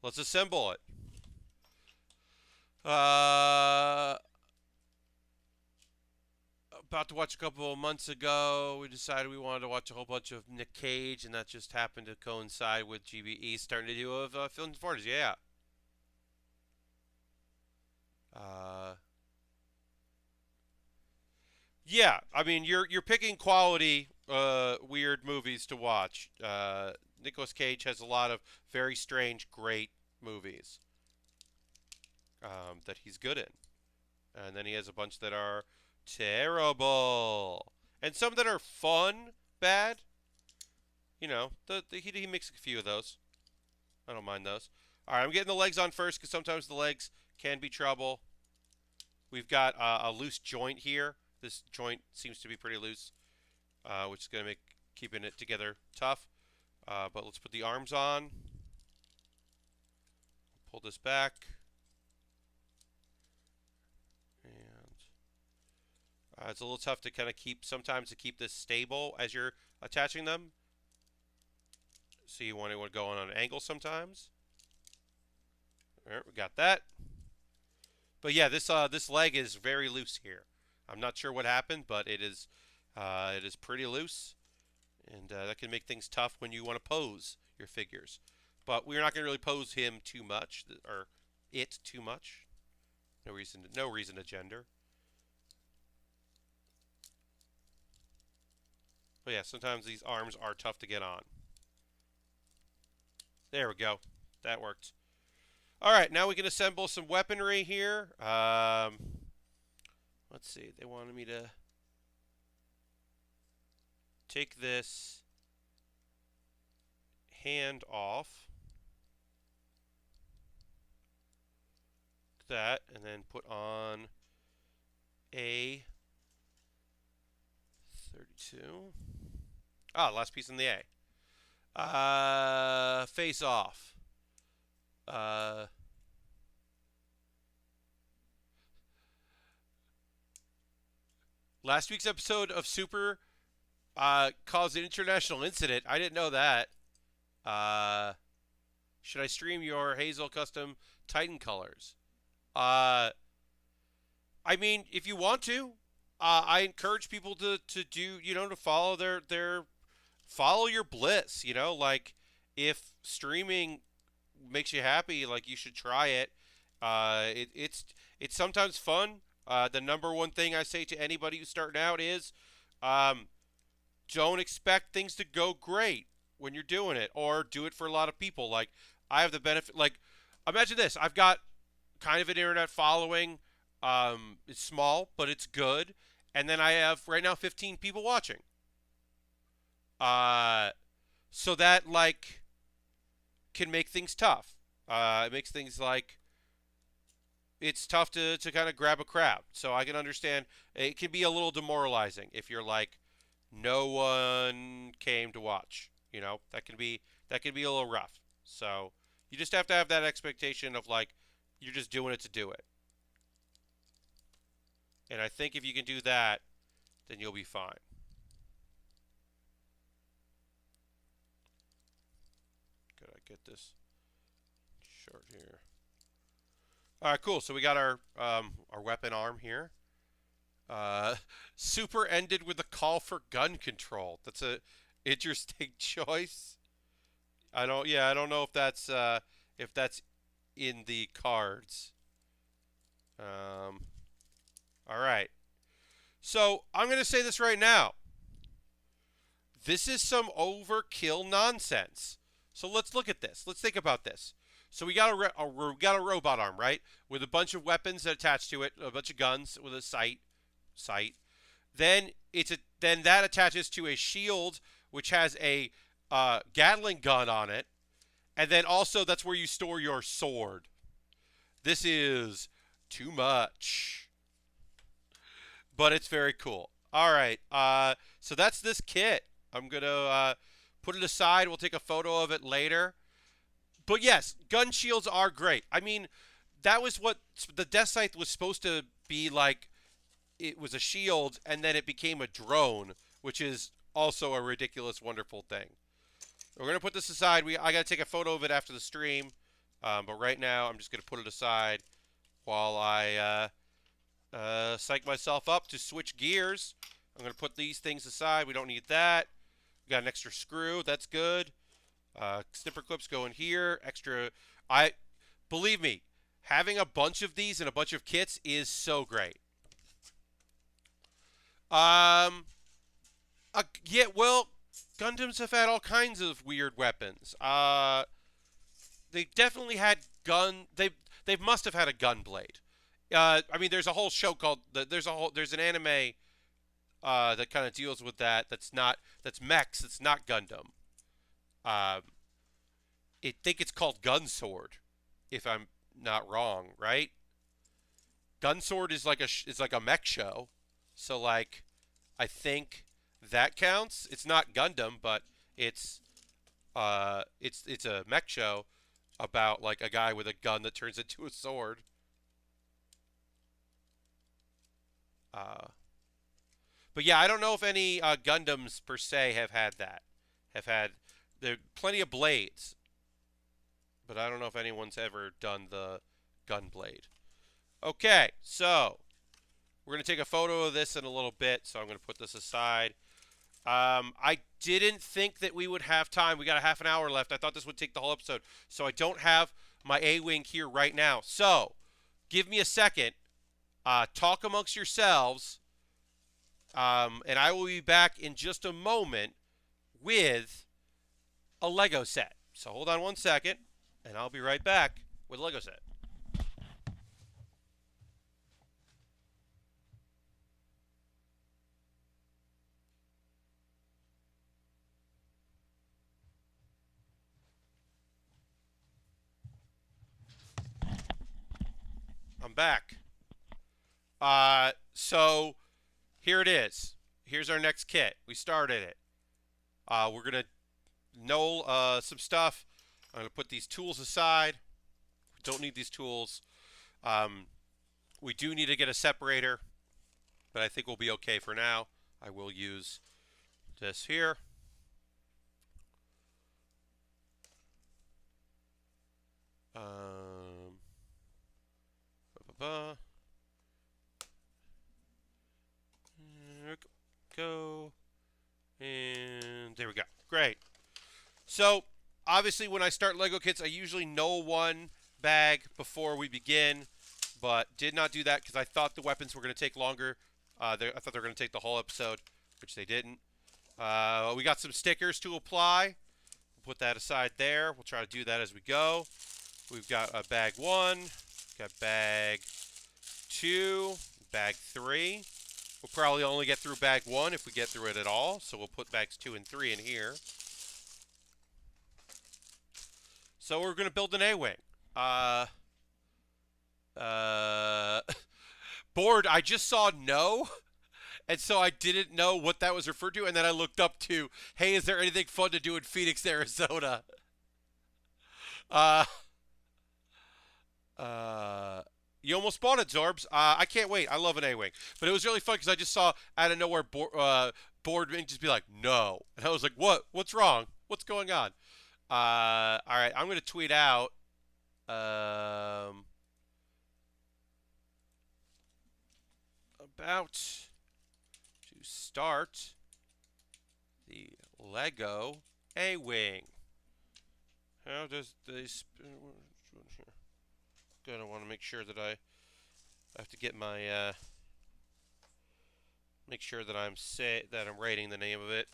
let's assemble it. About to watch a couple of months ago, we decided we wanted to watch a whole bunch of Nick Cage, and that just happened to coincide with GBE starting to do Film 40s. Yeah. Yeah, I mean you're picking quality weird movies to watch. Nicolas Cage has a lot of very strange, great movies that he's good in, and then he has a bunch that are terrible, and some that are fun, bad. He makes a few of those. I don't mind those. All right, I'm getting the legs on first because sometimes the legs can be trouble. We've got a loose joint here. This joint seems to be pretty loose, which is going to make keeping it together tough. But let's put the arms on. Pull this back. And it's a little tough to kind of sometimes to keep this stable as you're attaching them. So you want to go on an angle sometimes. All right, we got that. But yeah, this leg is very loose here. I'm not sure what happened, but it is pretty loose, and that can make things tough when you want to pose your figures. But we're not going to really pose him too much, or it too much. No reason to gender. But yeah, sometimes these arms are tough to get on. There we go. That worked. All right, now we can assemble some weaponry here. Let's see. They wanted me to take this hand off. That, and then put on a 32. Ah, last piece in the A. Face off. Last week's episode of Super caused an international incident. I didn't know that. Should I stream your Hazel Custom Titan colors? I mean, if you want to, I encourage people to do, to follow follow your bliss, like if streaming makes you happy, like you should try it. It's sometimes fun. The number one thing I say to anybody who's starting out is, don't expect things to go great when you're doing it, or do it for a lot of people. Like, I have the benefit, like, imagine this. I've got kind of an internet following. It's small, but it's good. And then I have, right now, 15 people watching. So that, like, can make things tough. It makes things, like, it's tough to kind of grab a crowd. So I can understand it can be a little demoralizing if you're like, no one came to watch. That can be a little rough. So you just have to have that expectation of like, you're just doing it to do it. And I think if you can do that, then you'll be fine. Could I get this short here? All right, cool. So we got our weapon arm here. Super ended with a call for gun control. That's a interesting choice. I don't know if that's in the cards. All right. So I'm going to say this right now. This is some overkill nonsense. So let's look at this. Let's think about this. So we got a robot arm, right, with a bunch of weapons that attach to it, a bunch of guns with a sight. Then that attaches to a shield which has a Gatling gun on it, and then also that's where you store your sword. This is too much, but it's very cool. All right, so that's this kit. I'm gonna put it aside. We'll take a photo of it later. But yes, gun shields are great. I mean, that was what the Death Scythe was supposed to be like. It was a shield, and then it became a drone, which is also a ridiculous, wonderful thing. We're going to put this aside. I got to take a photo of it after the stream. But right now, I'm just going to put it aside while I psych myself up to switch gears. I'm going to put these things aside. We don't need that. We got an extra screw. That's good. Snipper clips go in here. Extra. Believe me, having a bunch of these and a bunch of kits is so great. Yeah, well, Gundams have had all kinds of weird weapons. They definitely had they must have had a gun blade. I mean, there's a whole show called there's an anime that kind of deals with that. That's mechs. It's not Gundam. I think it's called Gun Sword, if I'm not wrong, right? Gun Sword is like a mech show, so like I think that counts. It's not Gundam, but it's it's a mech show about like a guy with a gun that turns into a sword. Uh, but yeah, I don't know if any Gundams per se have had that. Have had there are plenty of blades, but I don't know if anyone's ever done the gun blade. Okay, so we're gonna take a photo of this in a little bit, so I'm gonna put this aside. I didn't think that we would have time. We got a half an hour left. I thought this would take the whole episode, so I don't have my A-wing here right now. So give me a second. Talk amongst yourselves, and I will be back in just a moment with a Lego set. So hold on one second, and I'll be right back with a Lego set. I'm back. So here it is. Here's our next kit. We started it. We're gonna null some stuff. I'm gonna put these tools aside. We don't need these tools. We do need to get a separator, but I think we'll be okay for now. I will use this here. There we go. And there we go. Great. So, obviously, when I start Lego kits, I usually know one bag before we begin, but did not do that because I thought the weapons were going to take longer. I thought they were going to take the whole episode, which they didn't. We got some stickers to apply. We'll put that aside there. We'll try to do that as we go. We've got bag 1, got bag 2, bag 3. We'll probably only get through bag 1 if we get through it at all, so we'll put bags 2 and 3 in here. So we're going to build an A-wing. Board, I just saw no, and so I didn't know what that was referred to, and then I looked up to, hey, is there anything fun to do in Phoenix, Arizona? You almost bought it, Zorbs. I can't wait. I love an A-wing. But it was really fun because I just saw out of nowhere Board just be like, no. And I was like, what? What's wrong? What's going on? All right, I'm going to tweet out. About to start the Lego A-wing. How does this... Gonna want to make sure that I have to get my make sure that I'm writing the name of it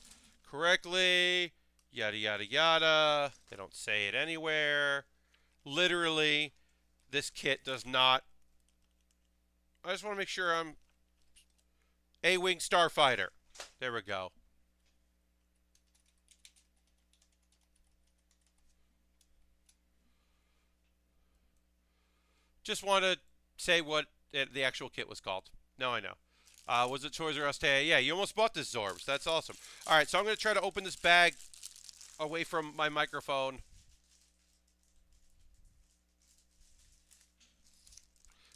correctly. Yada yada yada. They don't say it anywhere. Literally, this kit does not. I just want to make sure I'm A-wing Starfighter. There we go. Just want to say what the actual kit was called. Now I know. Was it Toys R Us today? Yeah, you almost bought this, Zorbs. That's awesome. All right, so I'm going to try to open this bag away from my microphone.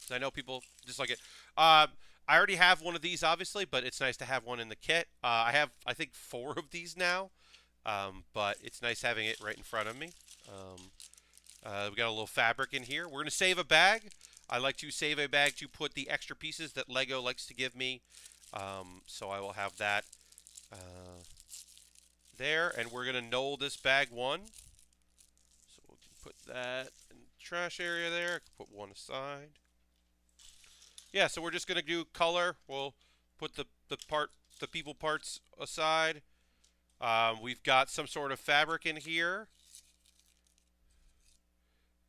Because I know people dislike it. I already have one of these, obviously, but it's nice to have one in the kit. I have, I think, 4 of these now. But it's nice having it right in front of me. We got a little fabric in here. We're going to save a bag. I like to save a bag to put the extra pieces that Lego likes to give me. So I will have that there. And we're going to null this bag 1. So we'll put that in the trash area there. I can put 1 aside. Yeah, so we're just going to do color. We'll put the people parts aside. We've got some sort of fabric in here.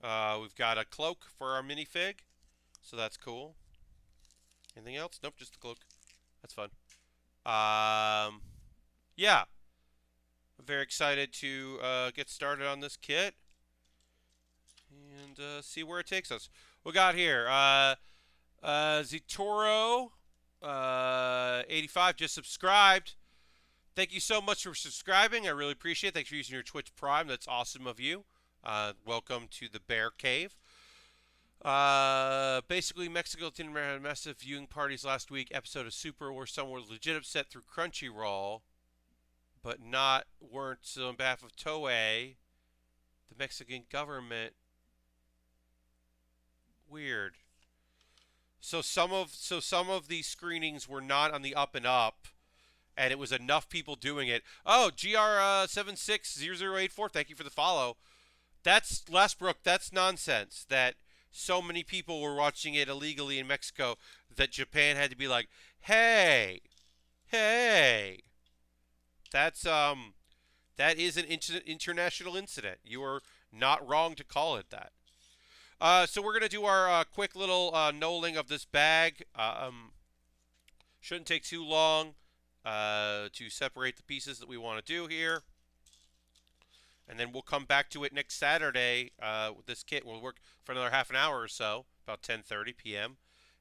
We've got a cloak for our minifig, so that's cool. Anything else? Nope, just the cloak. That's fun. Yeah. I'm very excited to get started on this kit and see where it takes us. We got here Zitoro 85 just subscribed. Thank you so much for subscribing. I really appreciate it. Thanks for using your Twitch Prime. That's awesome of you. Welcome to the Bear Cave. Basically, Mexico Latin America had massive viewing parties last week. Episode of Super where some were legit upset through Crunchyroll, but weren't so on behalf of Toei. The Mexican government. Weird. So some of these screenings were not on the up and up, and it was enough people doing it. Oh, GR760084, thank you for the follow. That's Lastbrook. That's nonsense. That so many people were watching it illegally in Mexico that Japan had to be like, hey, hey. That is an international incident. You are not wrong to call it that. So we're gonna do our quick little knolling of this bag. Shouldn't take too long to separate the pieces that we want to do here. And then we'll come back to it next Saturday with this kit. We'll work for another half an hour or so, about 10:30 p.m.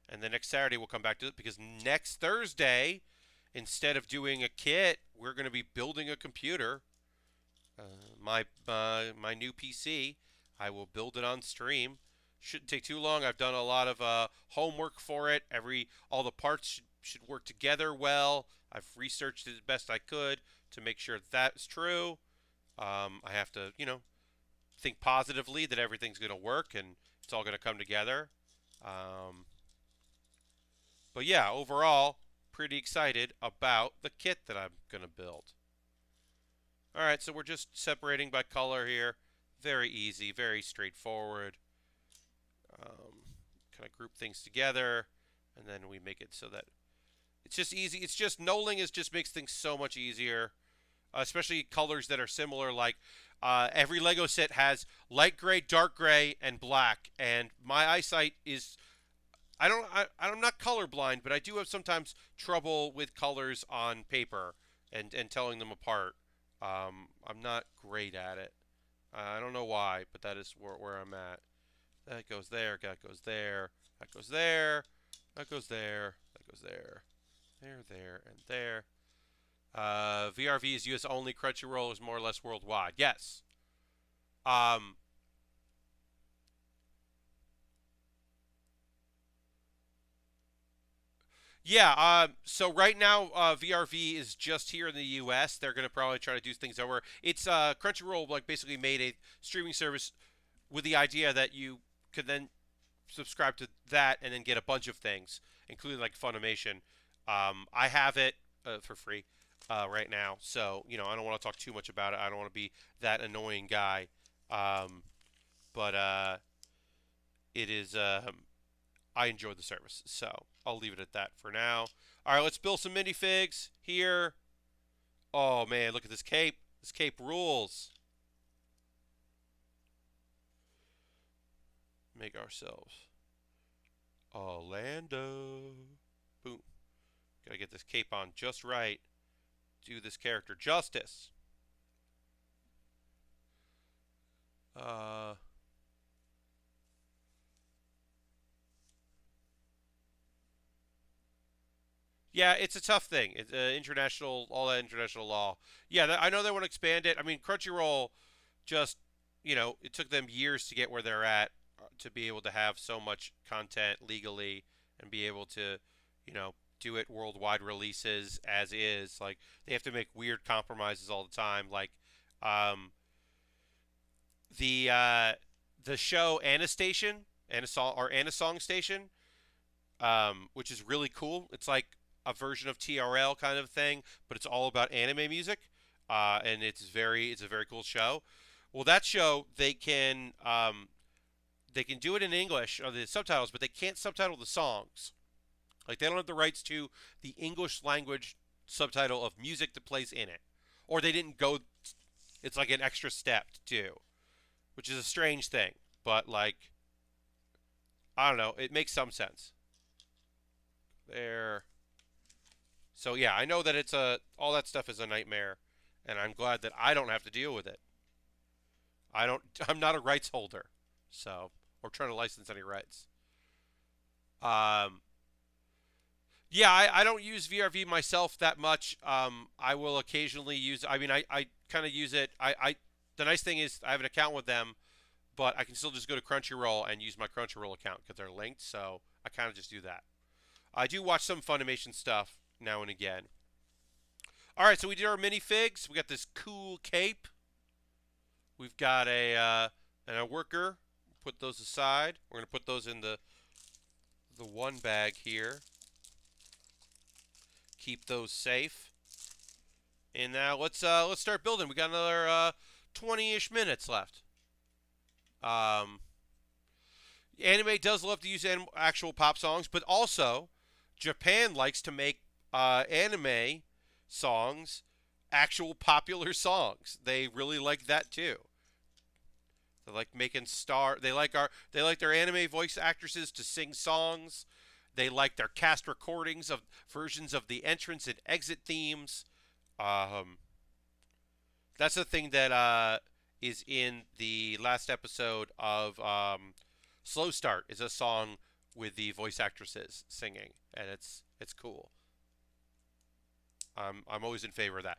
And then next Saturday we'll come back to it because next Thursday, instead of doing a kit, we're going to be building a computer. My new PC, I will build it on stream. Shouldn't take too long. I've done a lot of homework for it. All the parts should work together well. I've researched it as best I could to make sure that's true. I have to, think positively that everything's going to work and it's all going to come together. But yeah, overall, pretty excited about the kit that I'm going to build. All right, so we're just separating by color here. Very easy, very straightforward. Kind of group things together, and then we make it so that it's just easy. It's just knolling just makes things so much easier, especially colors that are similar. Like every Lego set has light gray, dark gray, and black. And my eyesight is I'm not colorblind, but I do have sometimes trouble with colors on paper and telling them apart. I'm not great at it. I don't know why, but that is where I'm at. That goes there, that goes there, that goes there, that goes there, that goes there, there, and there. VRV is US only. Crunchyroll is more or less worldwide. Yes. Yeah, so right now, VRV is just here in the US. They're going to probably try to do things over. It's Crunchyroll basically made a streaming service with the idea that you could then subscribe to that and then get a bunch of things, including like Funimation. I have it for free right now, so I don't want to talk too much about it. I don't want to be that annoying guy, but it is. I enjoy the service, so I'll leave it at that for now. All right, let's build some minifigs here. Oh man, look at this cape. This cape rules. Make ourselves Orlando. Boom. Gotta get this cape on just right. Do this character justice. Yeah, it's a tough thing. It's all that international law. Yeah, I know they want to expand it. I mean, Crunchyroll just, it took them years to get where they're at to be able to have so much content legally and be able to, do it worldwide releases as is. Like they have to make weird compromises all the time. Like the show Anastation, Anasong Station, which is really cool. It's like a version of TRL kind of thing, but it's all about anime music, and it's a very cool show. Well, that show they can do it in English or the subtitles, but they can't subtitle the songs. Like they don't have the rights to the English language subtitle of music that plays in it, or they didn't go. It's like an extra step to do, which is a strange thing, but like I don't know, it makes some sense. There. So yeah, I know that all that stuff is a nightmare, and I'm glad that I don't have to deal with it. I'm not a rights holder, so or trying to license any rights. Um, yeah, I don't use VRV myself that much. I will occasionally use. I mean, I kind of use it. The nice thing is I have an account with them, but I can still just go to Crunchyroll and use my Crunchyroll account because they're linked. So I kind of just do that. I do watch some Funimation stuff now and again. All right, so we did our minifigs. We got this cool cape. We've got and a worker. Put those aside. We're gonna put those in the one bag here. Keep those safe. And now let's start building. We got another 20-ish minutes left. Anime does love to use actual pop songs, but also Japan likes to make anime songs actual popular songs. They really like that too. They like making they like their anime voice actresses to sing songs. They like their cast recordings of versions of the entrance and exit themes. Um, that's the thing that is in the last episode of Slow Start is a song with the voice actresses singing, and it's cool. I'm always in favor of that.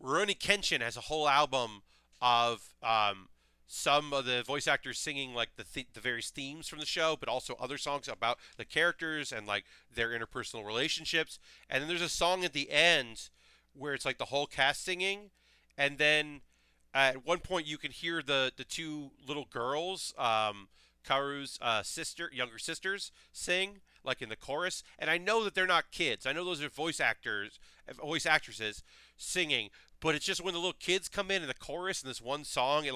Rurouni Kenshin has a whole album of some of the voice actors singing like the various themes from the show, but also other songs about the characters and like their interpersonal relationships. And then there's a song at the end where it's like the whole cast singing, and then at one point you can hear the two little girls, Karu's younger sisters, sing like in the chorus. And I know that they're not kids. I know those are voice actresses singing. But it's just when the little kids come in the chorus in this one song,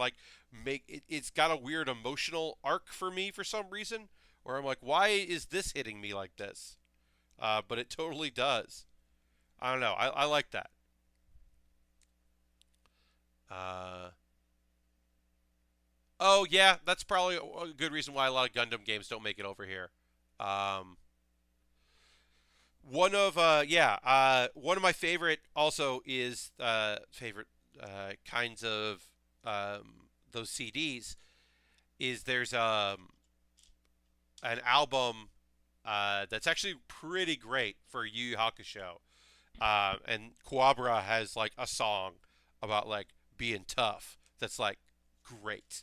it's got a weird emotional arc for me for some reason, where I'm like, why is this hitting me like this? But it totally does. I don't know. I like that. Uh, oh yeah, that's probably a good reason why a lot of Gundam games don't make it over here. Um, one of my favorite also is favorite kinds of those CDs is there's an album that's actually pretty great for Yu Yu Hakusho, and Kuwabara has like a song about like being tough that's like great.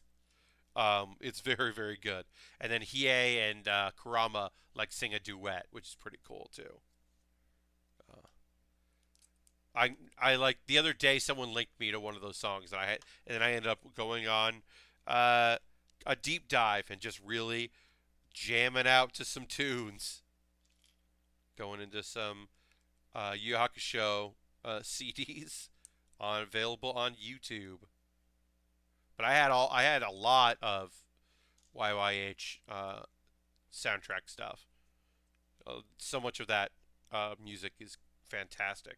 It's very very good, and then Hiei and Kurama like sing a duet, which is pretty cool too. Uh, I like the other day someone linked me to one of those songs and then I ended up going on uh, a deep dive and just really jamming out to some tunes, going into some Yu Yu Hakusho CDs on available on YouTube. But I had a lot of YYH soundtrack stuff. So much of that music is fantastic.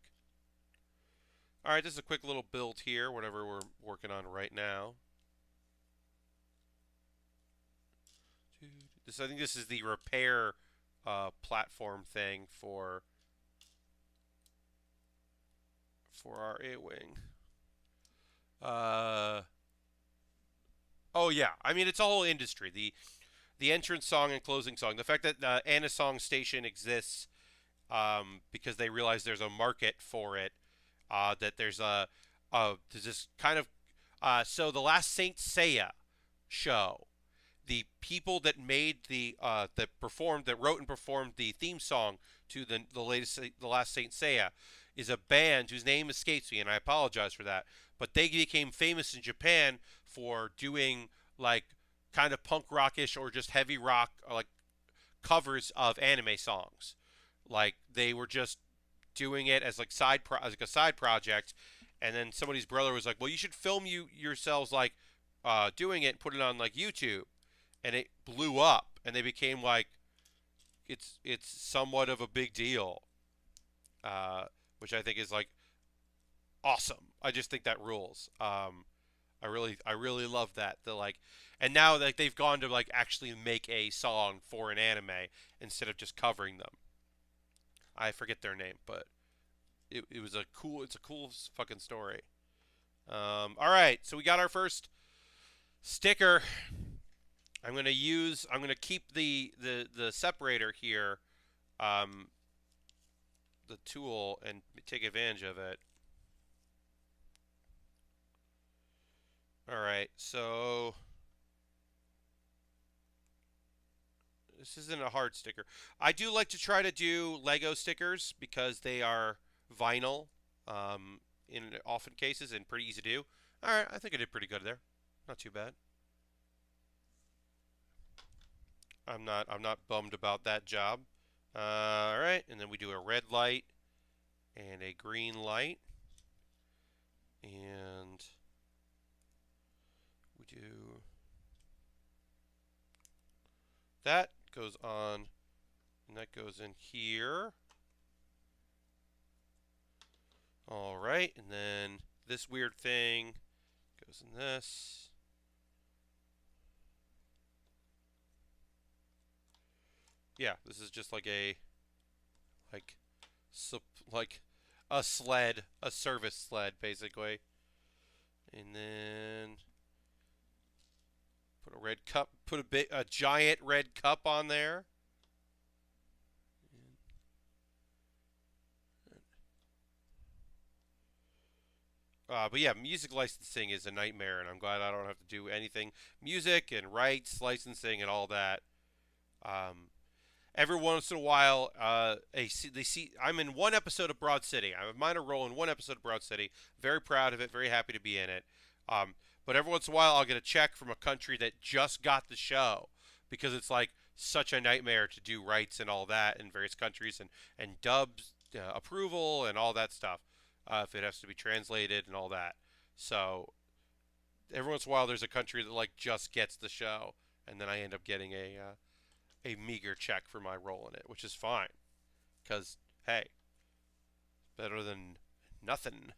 All right, this is a quick little build here, whatever we're working on right now. I think this is the repair platform thing for our A-wing. Uh, oh yeah, I mean it's a whole industry. The entrance song and closing song. The fact that Anna Song Station exists because they realize there's a market for it. That there's this kind of so the last Saint Seiya show, the people that made that wrote and performed the theme song to the last Saint Seiya is a band whose name escapes me, and I apologize for that. But they became famous in Japan for doing like kind of punk rockish or just heavy rock or like covers of anime songs. Like they were just doing it as like as like a side project, and then somebody's brother was like, "Well, you should film yourselves like doing it and put it on like YouTube," and it blew up, and they became like it's somewhat of a big deal, uh, which I think is like awesome. I just think that rules. I really love that. The like, and now like they've gone to like actually make a song for an anime instead of just covering them. I forget their name, but it was it's a cool fucking story. All right, so we got our first sticker. I'm gonna keep the separator here, um, the tool, and take advantage of it. All right, so this isn't a hard sticker. I do like to try to do Lego stickers because they are vinyl, um, in often cases and pretty easy to do. All right, I think I did pretty good there. Not too bad. I'm not bummed about that job. All right, and then we do a red light and a green light, and we do that goes on, and that goes in here. All right, and then this weird thing goes in this. Yeah, this is just like like a sled, a service sled, basically. And then put a red cup, put a giant red cup on there. But yeah, music licensing is a nightmare, and I'm glad I don't have to do anything music and rights licensing and all that. Um, every once in a while, they see I'm in one episode of Broad City. I have a minor role in one episode of Broad City. Very proud of it. Very happy to be in it. Um, but every once in a while, I'll get a check from a country that just got the show because it's like such a nightmare to do rights and all that in various countries and dubs approval and all that stuff. If it has to be translated and all that. So every once in a while, there's a country that like just gets the show, and then I end up getting a meager check for my role in it, which is fine. Because, hey, better than nothing.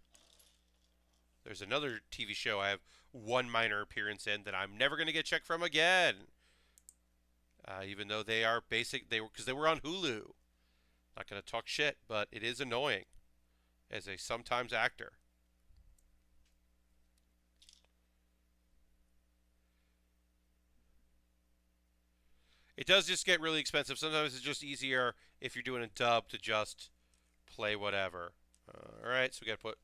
There's another TV show I have one minor appearance in that I'm never going to get checked from again. Even though they are basic, because they were on Hulu. Not going to talk shit, but it is annoying as a sometimes actor. It does just get really expensive. Sometimes it's just easier if you're doing a dub to just play whatever. All right, so we got to put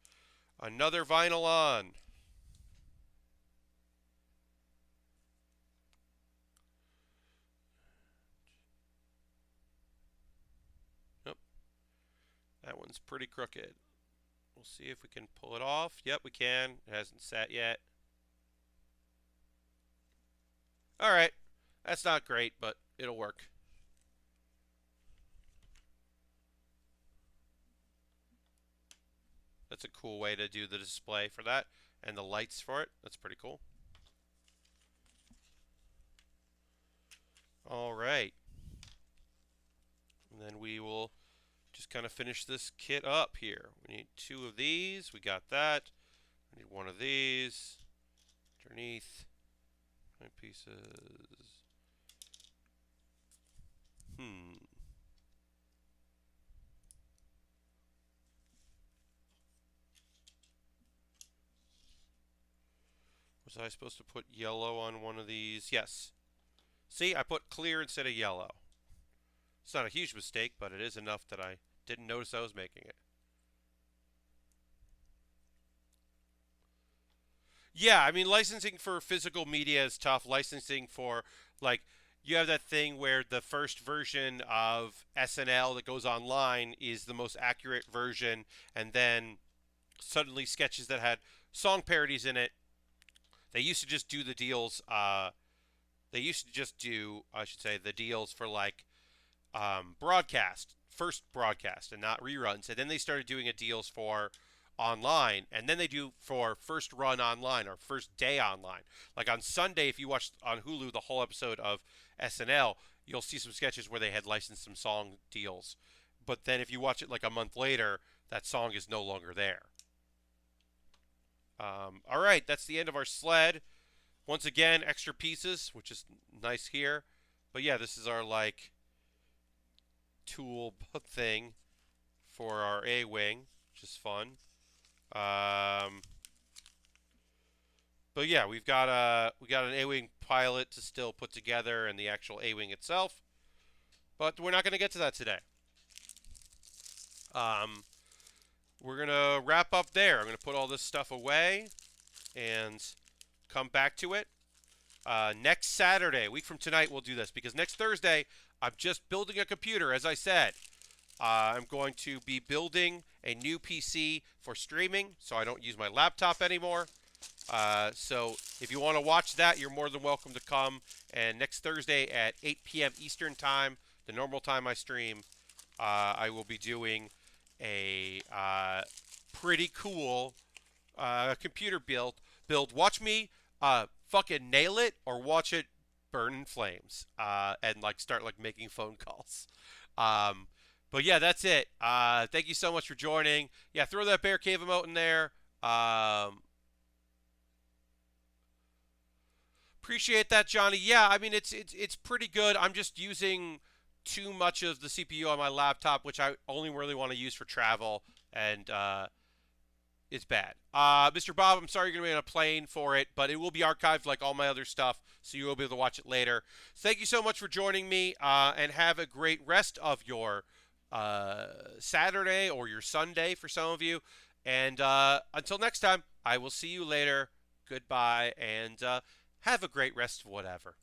another vinyl on. Nope, that one's pretty crooked. We'll see if we can pull it off. Yep, we can. It hasn't sat yet. All right, that's not great, but it'll work. That's a cool way to do the display for that and the lights for it. That's pretty cool. All right. And then we will just kind of finish this kit up here. We need two of these. We got that. We need one of these. Underneath. My pieces. Was I supposed to put yellow on one of these? Yes. See, I put clear instead of yellow. It's not a huge mistake, but it is enough that I didn't notice I was making it. Yeah, I mean, licensing for physical media is tough. Licensing for, like, you have that thing where the first version of SNL that goes online is the most accurate version, and then suddenly sketches that had song parodies in it. They used to just do the deals. They used to just do, I should say, the deals for like broadcast, first broadcast, and not reruns. And then they started doing a deals for online, and then they do for first run online or first day online. Like on Sunday, if you watch on Hulu the whole episode of SNL, you'll see some sketches where they had licensed some song deals. But then if you watch it like a month later, that song is no longer there. All right, that's the end of our sled. Once again, extra pieces, which is nice here. But yeah, this is our like tool thing for our A wing, which is fun. Um, But yeah, we got an A-wing pilot to still put together and the actual A-wing itself. But we're not going to get to that today. Um, we're going to wrap up there. I'm going to put all this stuff away and come back to it. Next Saturday, a week from tonight, we'll do this because next Thursday, I'm just building a computer, as I said. I'm going to be building a new PC for streaming, so I don't use my laptop anymore. So if you want to watch that, you're more than welcome to come. And next Thursday at 8 p.m. Eastern Time, the normal time I stream, I will be doing a pretty cool computer build. Watch me fucking nail it, or watch it burn in flames and like start like making phone calls. Um, but yeah, that's it. Thank you so much for joining. Yeah, throw that Bear Cave emote in there. Appreciate that, Johnny. Yeah, I mean it's pretty good. I'm just using too much of the CPU on my laptop, which I only really want to use for travel, and it's bad. Mr. Bob, I'm sorry you're going to be on a plane for it, but it will be archived like all my other stuff, so you will be able to watch it later. Thank you so much for joining me, and have a great rest of your Saturday or your Sunday for some of you. And until next time, I will see you later. Goodbye, and have a great rest of whatever.